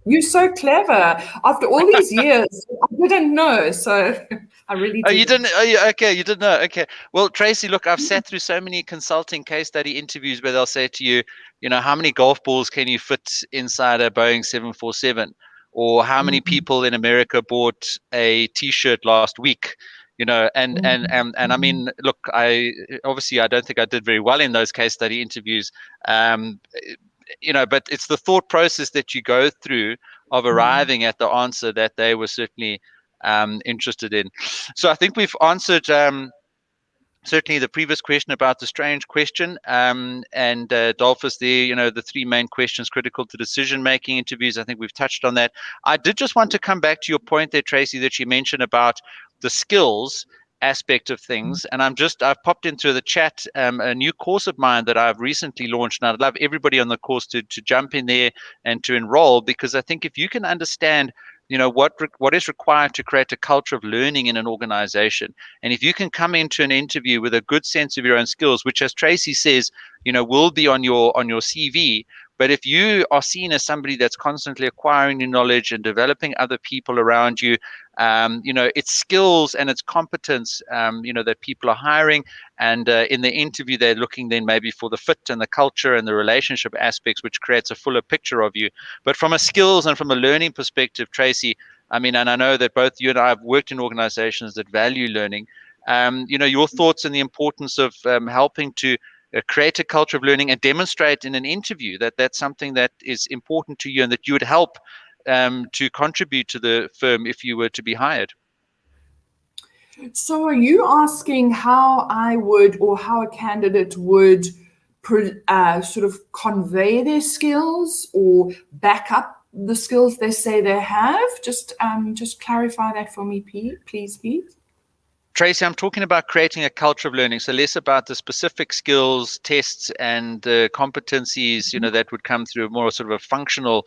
Speaker 2: You're so clever. After all these years, I didn't know. So I really didn't.
Speaker 1: Oh, you didn't? Oh, okay, you didn't know. Okay. Well, Tracey, look, I've sat through so many consulting case study interviews where they'll say to you, how many golf balls can you fit inside a Boeing 747? Or how many people in America bought a T-shirt last week? And I mean, look, I don't think I did very well in those case study interviews. But it's the thought process that you go through of arriving at the answer that they were certainly interested in. So I think we've answered certainly the previous question about the strange question, and Dolphus there, the three main questions critical to decision-making interviews. I think we've touched on that. I did just want to come back to your point there, Tracey, that you mentioned about the skills aspect of things. And I've popped into the chat a new course of mine that I've recently launched. And I'd love everybody on the course to jump in there and to enroll, because I think if you can understand what is required to create a culture of learning in an organization. And if you can come into an interview with a good sense of your own skills, which, as Tracey says, will be on your CV. But if you are seen as somebody that's constantly acquiring new knowledge and developing other people around you, it's skills and it's competence, that people are hiring. And in the interview, they're looking then maybe for the fit and the culture and the relationship aspects, which creates a fuller picture of you. But from a skills and from a learning perspective, Tracey, I mean, and I know that both you and I have worked in organizations that value learning. your thoughts on the importance of helping to create a culture of learning and demonstrate in an interview that that's something that is important to you and that you would help to contribute to the firm if you were to be hired.
Speaker 2: So are you asking how I would, or how a candidate would sort of convey their skills or back up the skills they say they have? Just clarify that for me, please, Pete.
Speaker 1: Tracey, I'm talking about creating a culture of learning, so less about the specific skills, tests, and competencies, that would come through more sort of a functional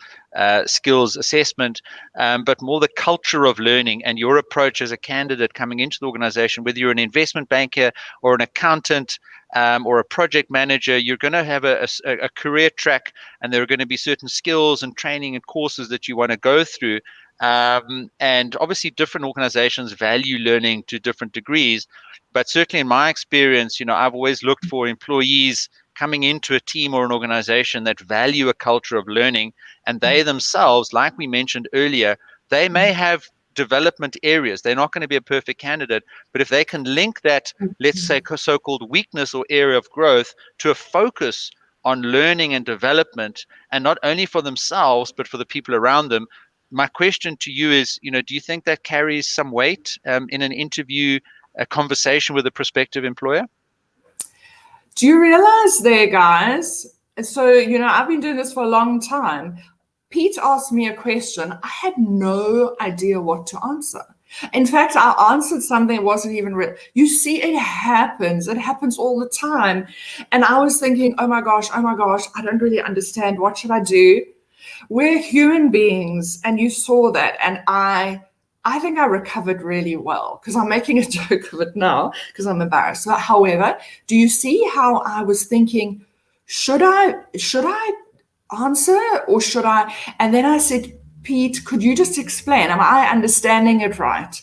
Speaker 1: skills assessment, but more the culture of learning and your approach as a candidate coming into the organization, whether you're an investment banker or an accountant or a project manager. You're going to have a career track, and there are going to be certain skills and training and courses that you want to go through. And obviously different organizations value learning to different degrees, but certainly in my experience, I've always looked for employees coming into a team or an organization that value a culture of learning, and they themselves, like we mentioned earlier, they may have development areas. They're not going to be a perfect candidate, but if they can link that, let's say, so-called weakness or area of growth to a focus on learning and development, and not only for themselves, but for the people around them. My question to you is, do you think that carries some weight in an interview, a conversation with a prospective employer?
Speaker 2: Do you realize there, guys? So, I've been doing this for a long time. Pete asked me a question. I had no idea what to answer. In fact, I answered something that wasn't even real. You see, it happens. It happens all the time. And I was thinking, oh my gosh, I don't really understand. What should I do? We're human beings, and you saw that. And I think I recovered really well, because I'm making a joke of it now because I'm embarrassed. However, do you see how I was thinking, should I answer or should I? And then I said, Pete, could you just explain? Am I understanding it right?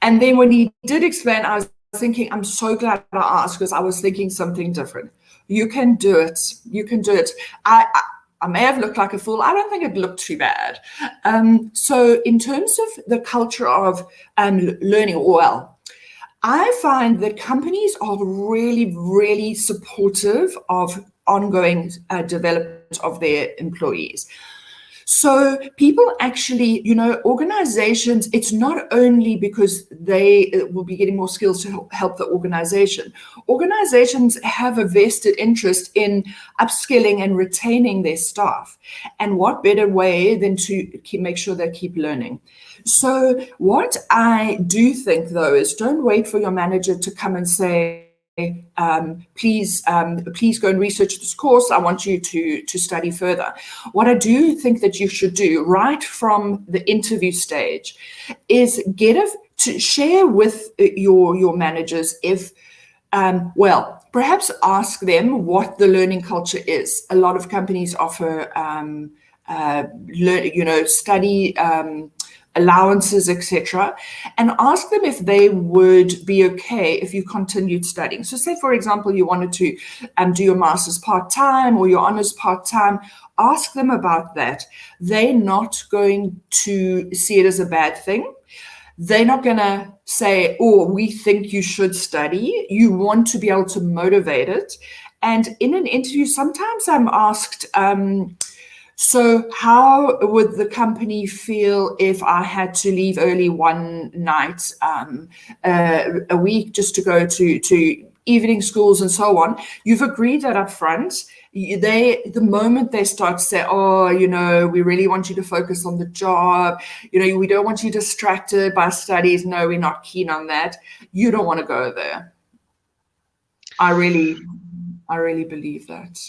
Speaker 2: And then when he did explain, I was thinking, I'm so glad I asked, because I was thinking something different. You can do it. You can do it. I may have looked like a fool. I don't think it looked too bad. So in terms of the culture of learning, I find that companies are really, really supportive of ongoing development of their employees. So people actually, organizations, it's not only because they will be getting more skills to help the organization. Organizations have a vested interest in upskilling and retaining their staff. And what better way than to make sure they keep learning? So what I do think, though, is don't wait for your manager to come and say, please go and research this course. I want you to study further. What I do think that you should do right from the interview stage is to share with your managers perhaps ask them what the learning culture is. A lot of companies offer study allowances, etc., and ask them if they would be okay if you continued studying. So say, for example, you wanted to do your master's part-time or your honors part-time. Ask them about that. They're not going to see it as a bad thing. They're not going to say, oh, we think you should study. You want to be able to motivate it. And in an interview, sometimes I'm asked, so how would the company feel if I had to leave early one night a week just to go to evening schools and so on? You've agreed that up front. The moment they start to say, oh, we really want you to focus on the job, we don't want you distracted by studies. No, we're not keen on that. You don't want to go there. I really believe that.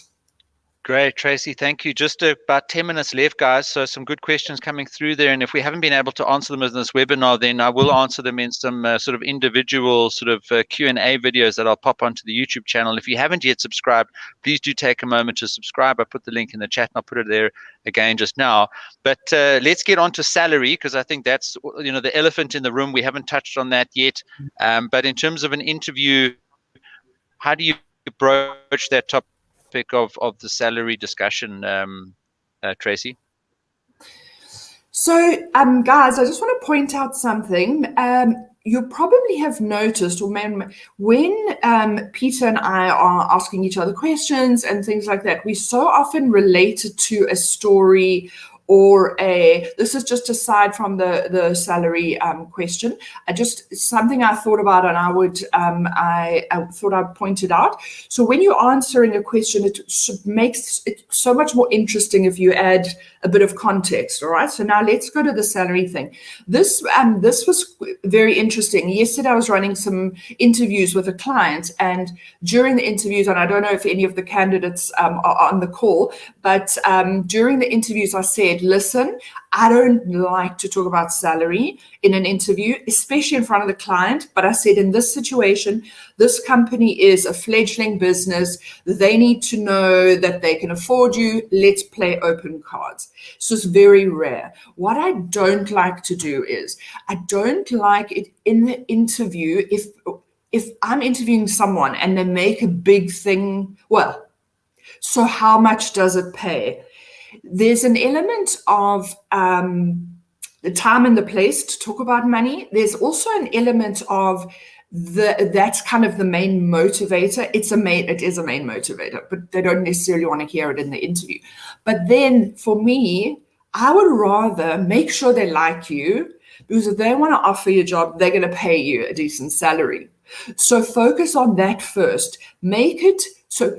Speaker 1: Great, Tracey. Thank you. Just about 10 minutes left, guys. So some good questions coming through there. And if we haven't been able to answer them in this webinar, then I will answer them in some sort of individual sort of Q&A videos that I'll pop onto the YouTube channel. If you haven't yet subscribed, please do take a moment to subscribe. I put the link in the chat and I'll put it there again just now. But let's get on to salary, because I think that's, the elephant in the room. We haven't touched on that yet. But in terms of an interview, how do you broach that topic of the salary discussion, Tracey?
Speaker 2: So, guys, I just want to point out something. you probably have noticed, or when Peter and I are asking each other questions and things like that, we so often relate it to a story or this is just aside from the salary question. Something I thought about, and I thought I'd point it out. So when you're answering a question, it makes it so much more interesting if you add a bit of context. All right. So now let's go to the salary thing. This was very interesting. Yesterday I was running some interviews with a client, and during the interviews, and I don't know if any of the candidates are on the call, but during the interviews I said, listen, I don't like to talk about salary in an interview, especially in front of the client. But I said, in this situation, this company is a fledgling business. They need to know that they can afford you. Let's play open cards. So it's very rare. What I don't like to do is, I don't like it in the interview if I'm interviewing someone and they make a big thing, well, so how much does it pay? There's an element of the time and the place to talk about money. There's also an element of that's kind of the main motivator. It is a main motivator, but they don't necessarily want to hear it in the interview. But then for me, I would rather make sure they like you, because if they want to offer you a job, they're going to pay you a decent salary. So focus on that first.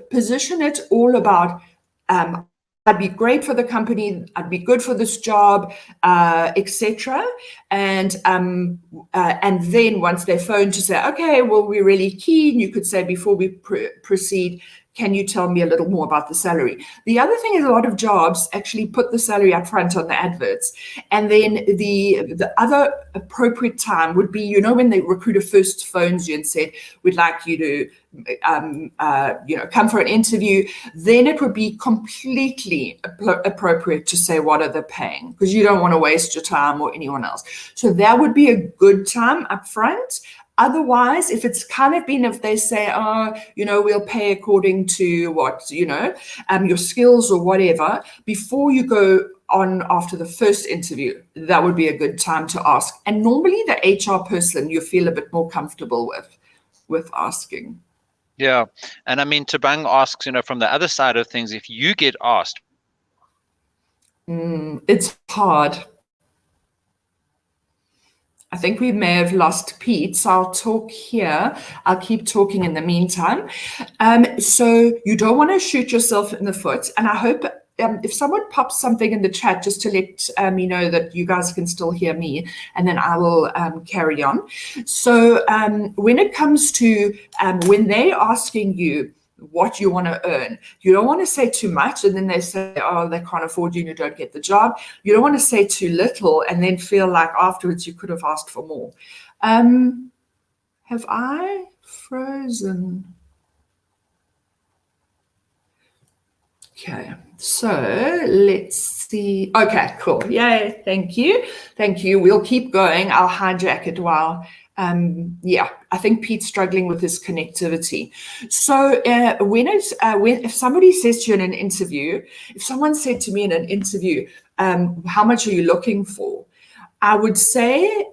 Speaker 2: Position it all about, I'd be great for the company, I'd be good for this job, etc. And then once they phone to say, okay, well, we're really keen, you could say, before we proceed, can you tell me a little more about the salary? The other thing is, a lot of jobs actually put the salary up front on the adverts. And then the other appropriate time would be, when the recruiter first phones you and said, we'd like you to come for an interview. Then it would be completely appropriate to say, what are they paying? Because you don't want to waste your time or anyone else. So that would be a good time up front. Otherwise, if it's kind of been, if they say, we'll pay according to what, your skills or whatever, before you go on after the first interview, that would be a good time to ask. And normally the HR person you feel a bit more comfortable with asking.
Speaker 1: Yeah. And I mean, Tabang asks, from the other side of things, if you get asked.
Speaker 2: It's hard. I think we may have lost Pete, so I'll talk here. I'll keep talking in the meantime. So you don't want to shoot yourself in the foot. And I hope if someone pops something in the chat just to let me know that you guys can still hear me, and then I will carry on. So when it comes to when they're asking you what you want to earn, you don't want to say too much and then they say, oh, they can't afford you and you don't get the job. You don't want to say too little and then feel like afterwards you could have asked for more. Have I frozen? Okay, so let's see. Okay, cool. Yay, thank you. We'll keep going. I'll hijack it while I think Pete's struggling with his connectivity. So if somebody says to you in an interview, if someone said to me in an interview, how much are you looking for? I would say,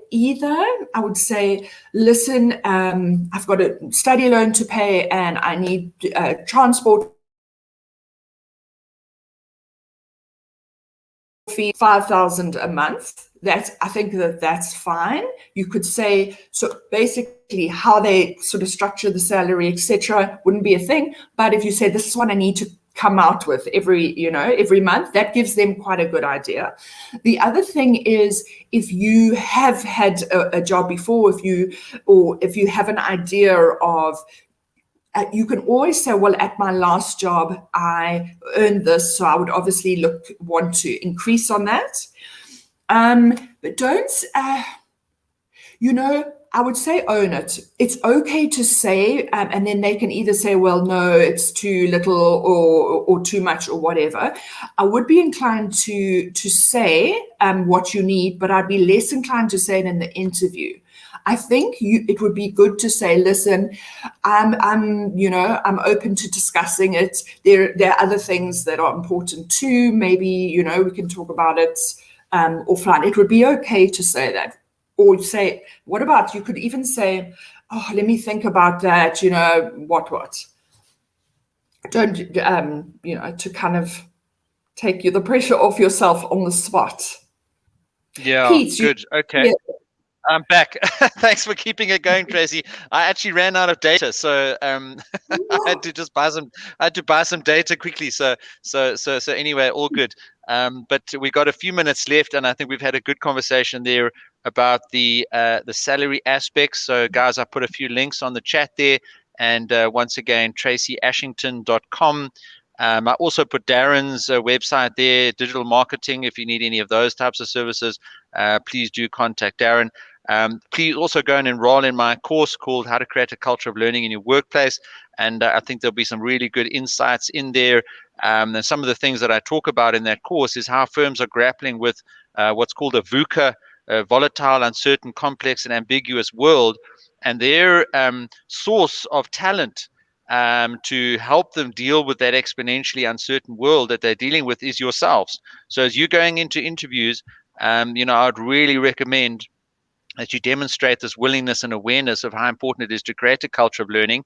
Speaker 2: listen, I've got a study loan to pay and I need transport fee, 5,000 a month. I think that's fine. You could say, so basically how they sort of structure the salary, etc., wouldn't be a thing. But if you say, this is what I need to come out with every month, that gives them quite a good idea. The other thing is, if you have had a job before, if you have an idea of, you can always say, well, at my last job, I earned this, so I would obviously want to increase on that. But don't, I would say own it. It's okay to say, and then they can either say, well, no, it's too little or too much or whatever. I would be inclined to say what you need, but I'd be less inclined to say it in the interview. I think it would be good to say, listen, I'm open to discussing it. There are other things that are important too. Maybe, we can talk about it offline. It would be okay to say that. or say, what about, you could even say, oh, let me think about that, what. Don't, to kind of take the pressure off yourself on the spot.
Speaker 1: Yeah,
Speaker 2: Pete,
Speaker 1: good. Okay.
Speaker 2: yeah.
Speaker 1: I'm back. Thanks for keeping it going, Tracey. I actually ran out of data, so I had to just buy some. I had to buy some data quickly. So anyway, all good. But we got a few minutes left, and I think we've had a good conversation there about the salary aspects. So, guys, I put a few links on the chat there, and once again, TraceyAshington.com. I also put Darren's website there, digital marketing. If you need any of those types of services, please do contact Darren. Please also go and enroll in my course called How to Create a Culture of Learning in Your Workplace. And I think there'll be some really good insights in there. And some of the things that I talk about in that course is how firms are grappling with what's called a VUCA, a volatile, uncertain, complex, and ambiguous world. And their source of talent to help them deal with that exponentially uncertain world that they're dealing with is yourselves. So as you're going into interviews, I'd really recommend that you demonstrate this willingness and awareness of how important it is to create a culture of learning.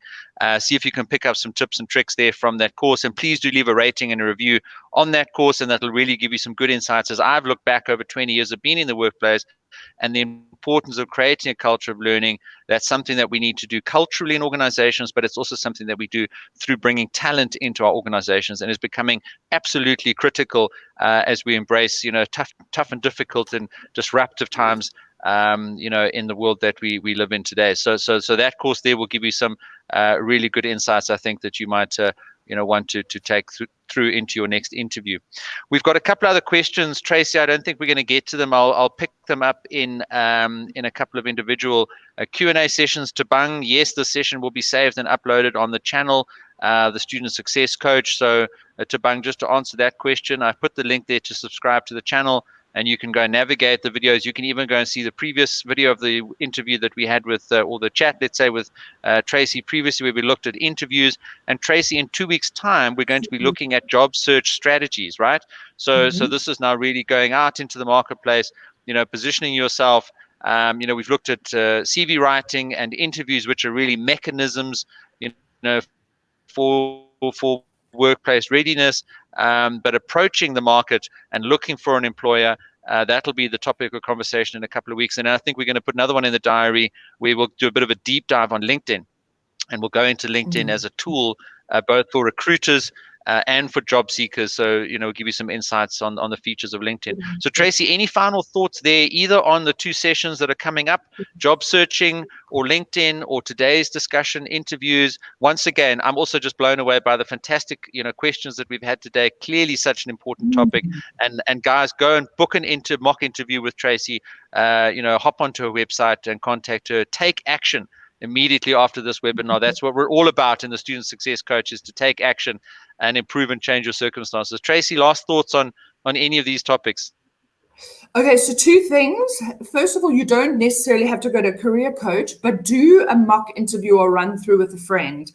Speaker 1: See if you can pick up some tips and tricks there from that course. And please do leave a rating and a review on that course, and that'll really give you some good insights. As I've looked back over 20 years of being in the workplace and the importance of creating a culture of learning, that's something that we need to do culturally in organizations, but it's also something that we do through bringing talent into our organizations, and is becoming absolutely critical as we embrace, tough and difficult and disruptive times in the world that we live in today. So that course there will give you some really good insights, I think, that you might want to take through into your next interview. We've got a couple other questions, Tracey. I don't think we're going to get to them. I'll pick them up in a couple of individual Q&A sessions. Tabang, yes, this session will be saved and uploaded on the channel, the Student Success Coach. So Tabang, just to answer that question, I put the link there to subscribe to the channel, and you can go and navigate the videos. You can even go and see the previous video of the interview that we had with, or the chat, let's say, with Tracey previously, where we looked at interviews. And Tracey, in 2 weeks' time, we're going to be looking at job search strategies, right? So this is now really going out into the marketplace, positioning yourself. We've looked at CV writing and interviews, which are really mechanisms, for workplace readiness, but approaching the market and looking for an employer, that'll be the topic of conversation in a couple of weeks. And I think we're going to put another one in the diary where we'll do a bit of a deep dive on LinkedIn, and we'll go into LinkedIn as a tool, both for recruiters and for job seekers. So, give you some insights on the features of LinkedIn. So, Tracey, any final thoughts there, either on the 2 sessions that are coming up, job searching or LinkedIn, or today's discussion, interviews? Once again, I'm also just blown away by the fantastic, questions that we've had today. Clearly such an important topic. And guys, go and book an mock interview with Tracey. Hop onto her website and contact her. Take action immediately after this webinar. That's what we're all about in the Student Success Coach, is to take action and improve and change your circumstances. Tracey, last thoughts on any of these topics?
Speaker 2: Okay, so 2 things. First of all, you don't necessarily have to go to a career coach, but do a mock interview or run through with a friend.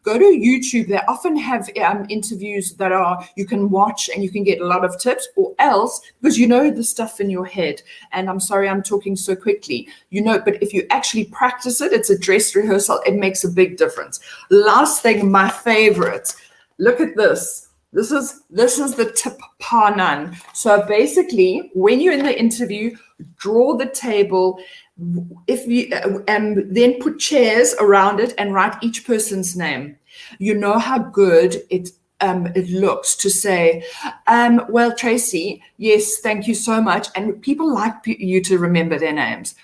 Speaker 2: Go to YouTube. They often have interviews that you can watch and you can get a lot of tips, or else, because you know the stuff in your head, and I'm sorry I'm talking so quickly, but if you actually practice it, it's a dress rehearsal, it makes a big difference. Last thing, my favorite, look at this. This is the tip par none. So basically, when you're in the interview, draw the table. If you then put chairs around it and write each person's name. You know how good it looks to say, well, Tracey, yes, thank you so much. And people like you to remember their names.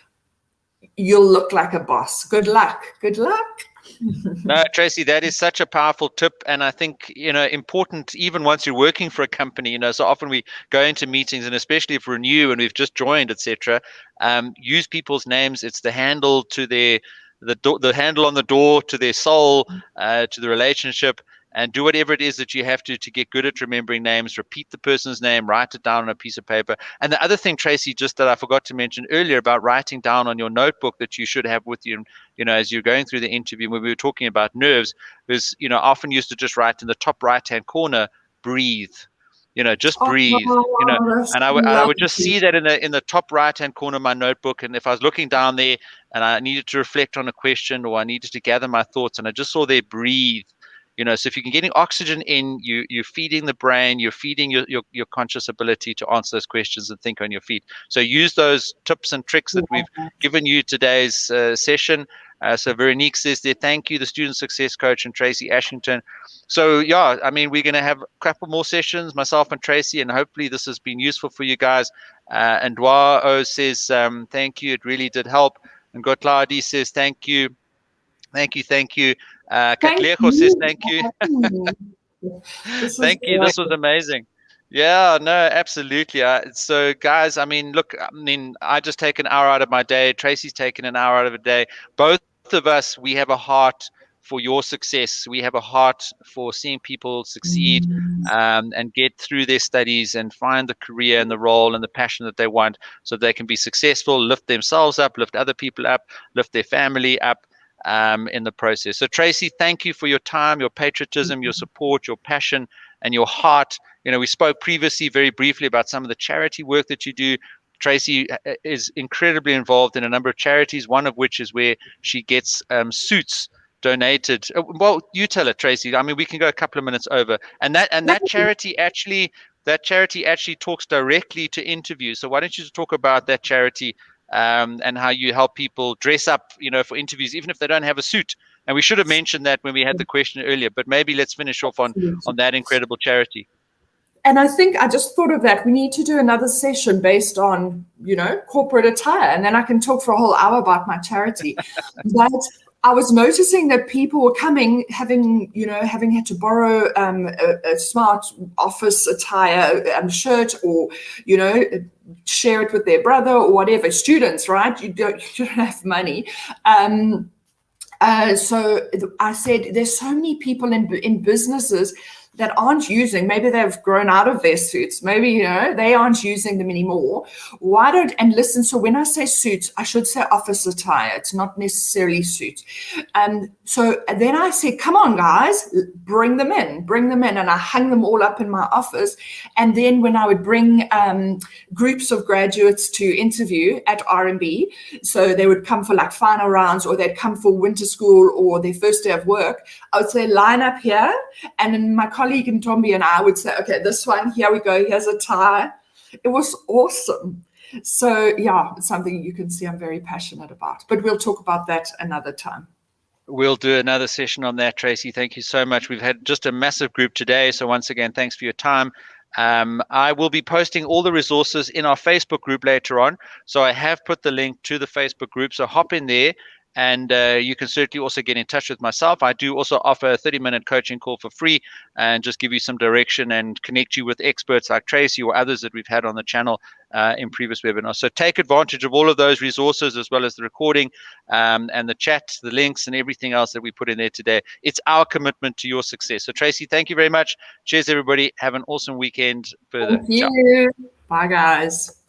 Speaker 2: You'll look like a boss. Good luck. Good luck.
Speaker 1: No, Tracey, that is such a powerful tip, and I think important even once you're working for a company. So often we go into meetings, and especially if we're new and we've just joined, etc. Use people's names. It's the handle to the handle on the door to their soul, to the relationship. And do whatever it is that you have to get good at remembering names. Repeat the person's name, write it down on a piece of paper. And the other thing, Tracey, just that I forgot to mention earlier about writing down on your notebook that you should have with you, as you're going through the interview, when we were talking about nerves, is, often used to just write in the top right-hand corner, breathe. just
Speaker 2: Oh,
Speaker 1: breathe,
Speaker 2: that's
Speaker 1: and I would just
Speaker 2: lovely.
Speaker 1: see that in the top right hand corner of my notebook. And if I was looking down there and I needed to reflect on a question, or I needed to gather my thoughts, and I just saw there breathe. So if you can getting oxygen in, you're feeding the brain, you're feeding your conscious ability to answer those questions and think on your feet. So use those tips and tricks that we've given you today's session. So Veronique says there, thank you, the student success coach, and Tracey Ashington. So yeah, I mean, we're going to have a couple more sessions, myself and Tracey, and hopefully this has been useful for you guys. And Dwao says, thank you, it really did help. And Gotladi says, thank you. Thank you, thank you.
Speaker 2: Thank
Speaker 1: Katlejo says,
Speaker 2: you
Speaker 1: thank you.
Speaker 2: for having me. This was
Speaker 1: Thank you.
Speaker 2: great.
Speaker 1: This was amazing. Yeah, no, absolutely. So, guys, I mean, look, I just take an hour out of my day. Tracy's taken an hour out of a day. Both of us, we have a heart for your success. We have a heart for seeing people succeed and get through their studies and find the career and the role and the passion that they want, so they can be successful, lift themselves up, lift other people up, lift their family up. In the process. So Tracey, thank you for your time, your patriotism, your support, your passion, and your heart. We spoke previously very briefly about some of the charity work that you do. Tracey is incredibly involved in a number of charities, one of which is where she gets suits donated. Well, you tell it, Tracey. I mean, we can go a couple of minutes over. And that charity actually talks directly to interviews. So why don't you talk about that charity and how you help people dress up, for interviews, even if they don't have a suit. And we should have mentioned that when we had the question earlier, but maybe let's finish off on that incredible charity.
Speaker 2: And I think I just thought of that. We need to do another session based on, corporate attire, and then I can talk for a whole hour about my charity. But I was noticing that people were coming, having had to borrow a smart office attire shirt, or, share it with their brother or whatever. Students, right? You don't have money. So I said, there's so many people in businesses that aren't using, maybe they've grown out of their suits, maybe, they aren't using them anymore. And listen, so when I say suits, I should say office attire. It's not necessarily suit. So then I said, come on, guys, bring them in. And I hung them all up in my office. And then when I would bring groups of graduates to interview at R&B, so they would come for like final rounds, or they'd come for winter school or their first day of work, I would say, line up here. And then my colleague Ntombi and I would say, okay, this one, here we go, here's a tie. It was awesome. So yeah, it's something you can see I'm very passionate about, but we'll talk about that another time.
Speaker 1: We'll do another session on that, Tracey. Thank you so much. We've had just a massive group today. So once again, thanks for your time. I will be posting all the resources in our Facebook group later on. So I have put the link to the Facebook group. So hop in there. And you can certainly also get in touch with myself. I do also offer a 30-minute coaching call for free and just give you some direction and connect you with experts like Tracey or others that we've had on the channel in previous webinars. So take advantage of all of those resources, as well as the recording and the chat, the links, and everything else that we put in there today. It's our commitment to your success. So Tracey, thank you very much. Cheers, everybody. Have an awesome weekend further.
Speaker 2: Thank you. Ciao. Bye, guys.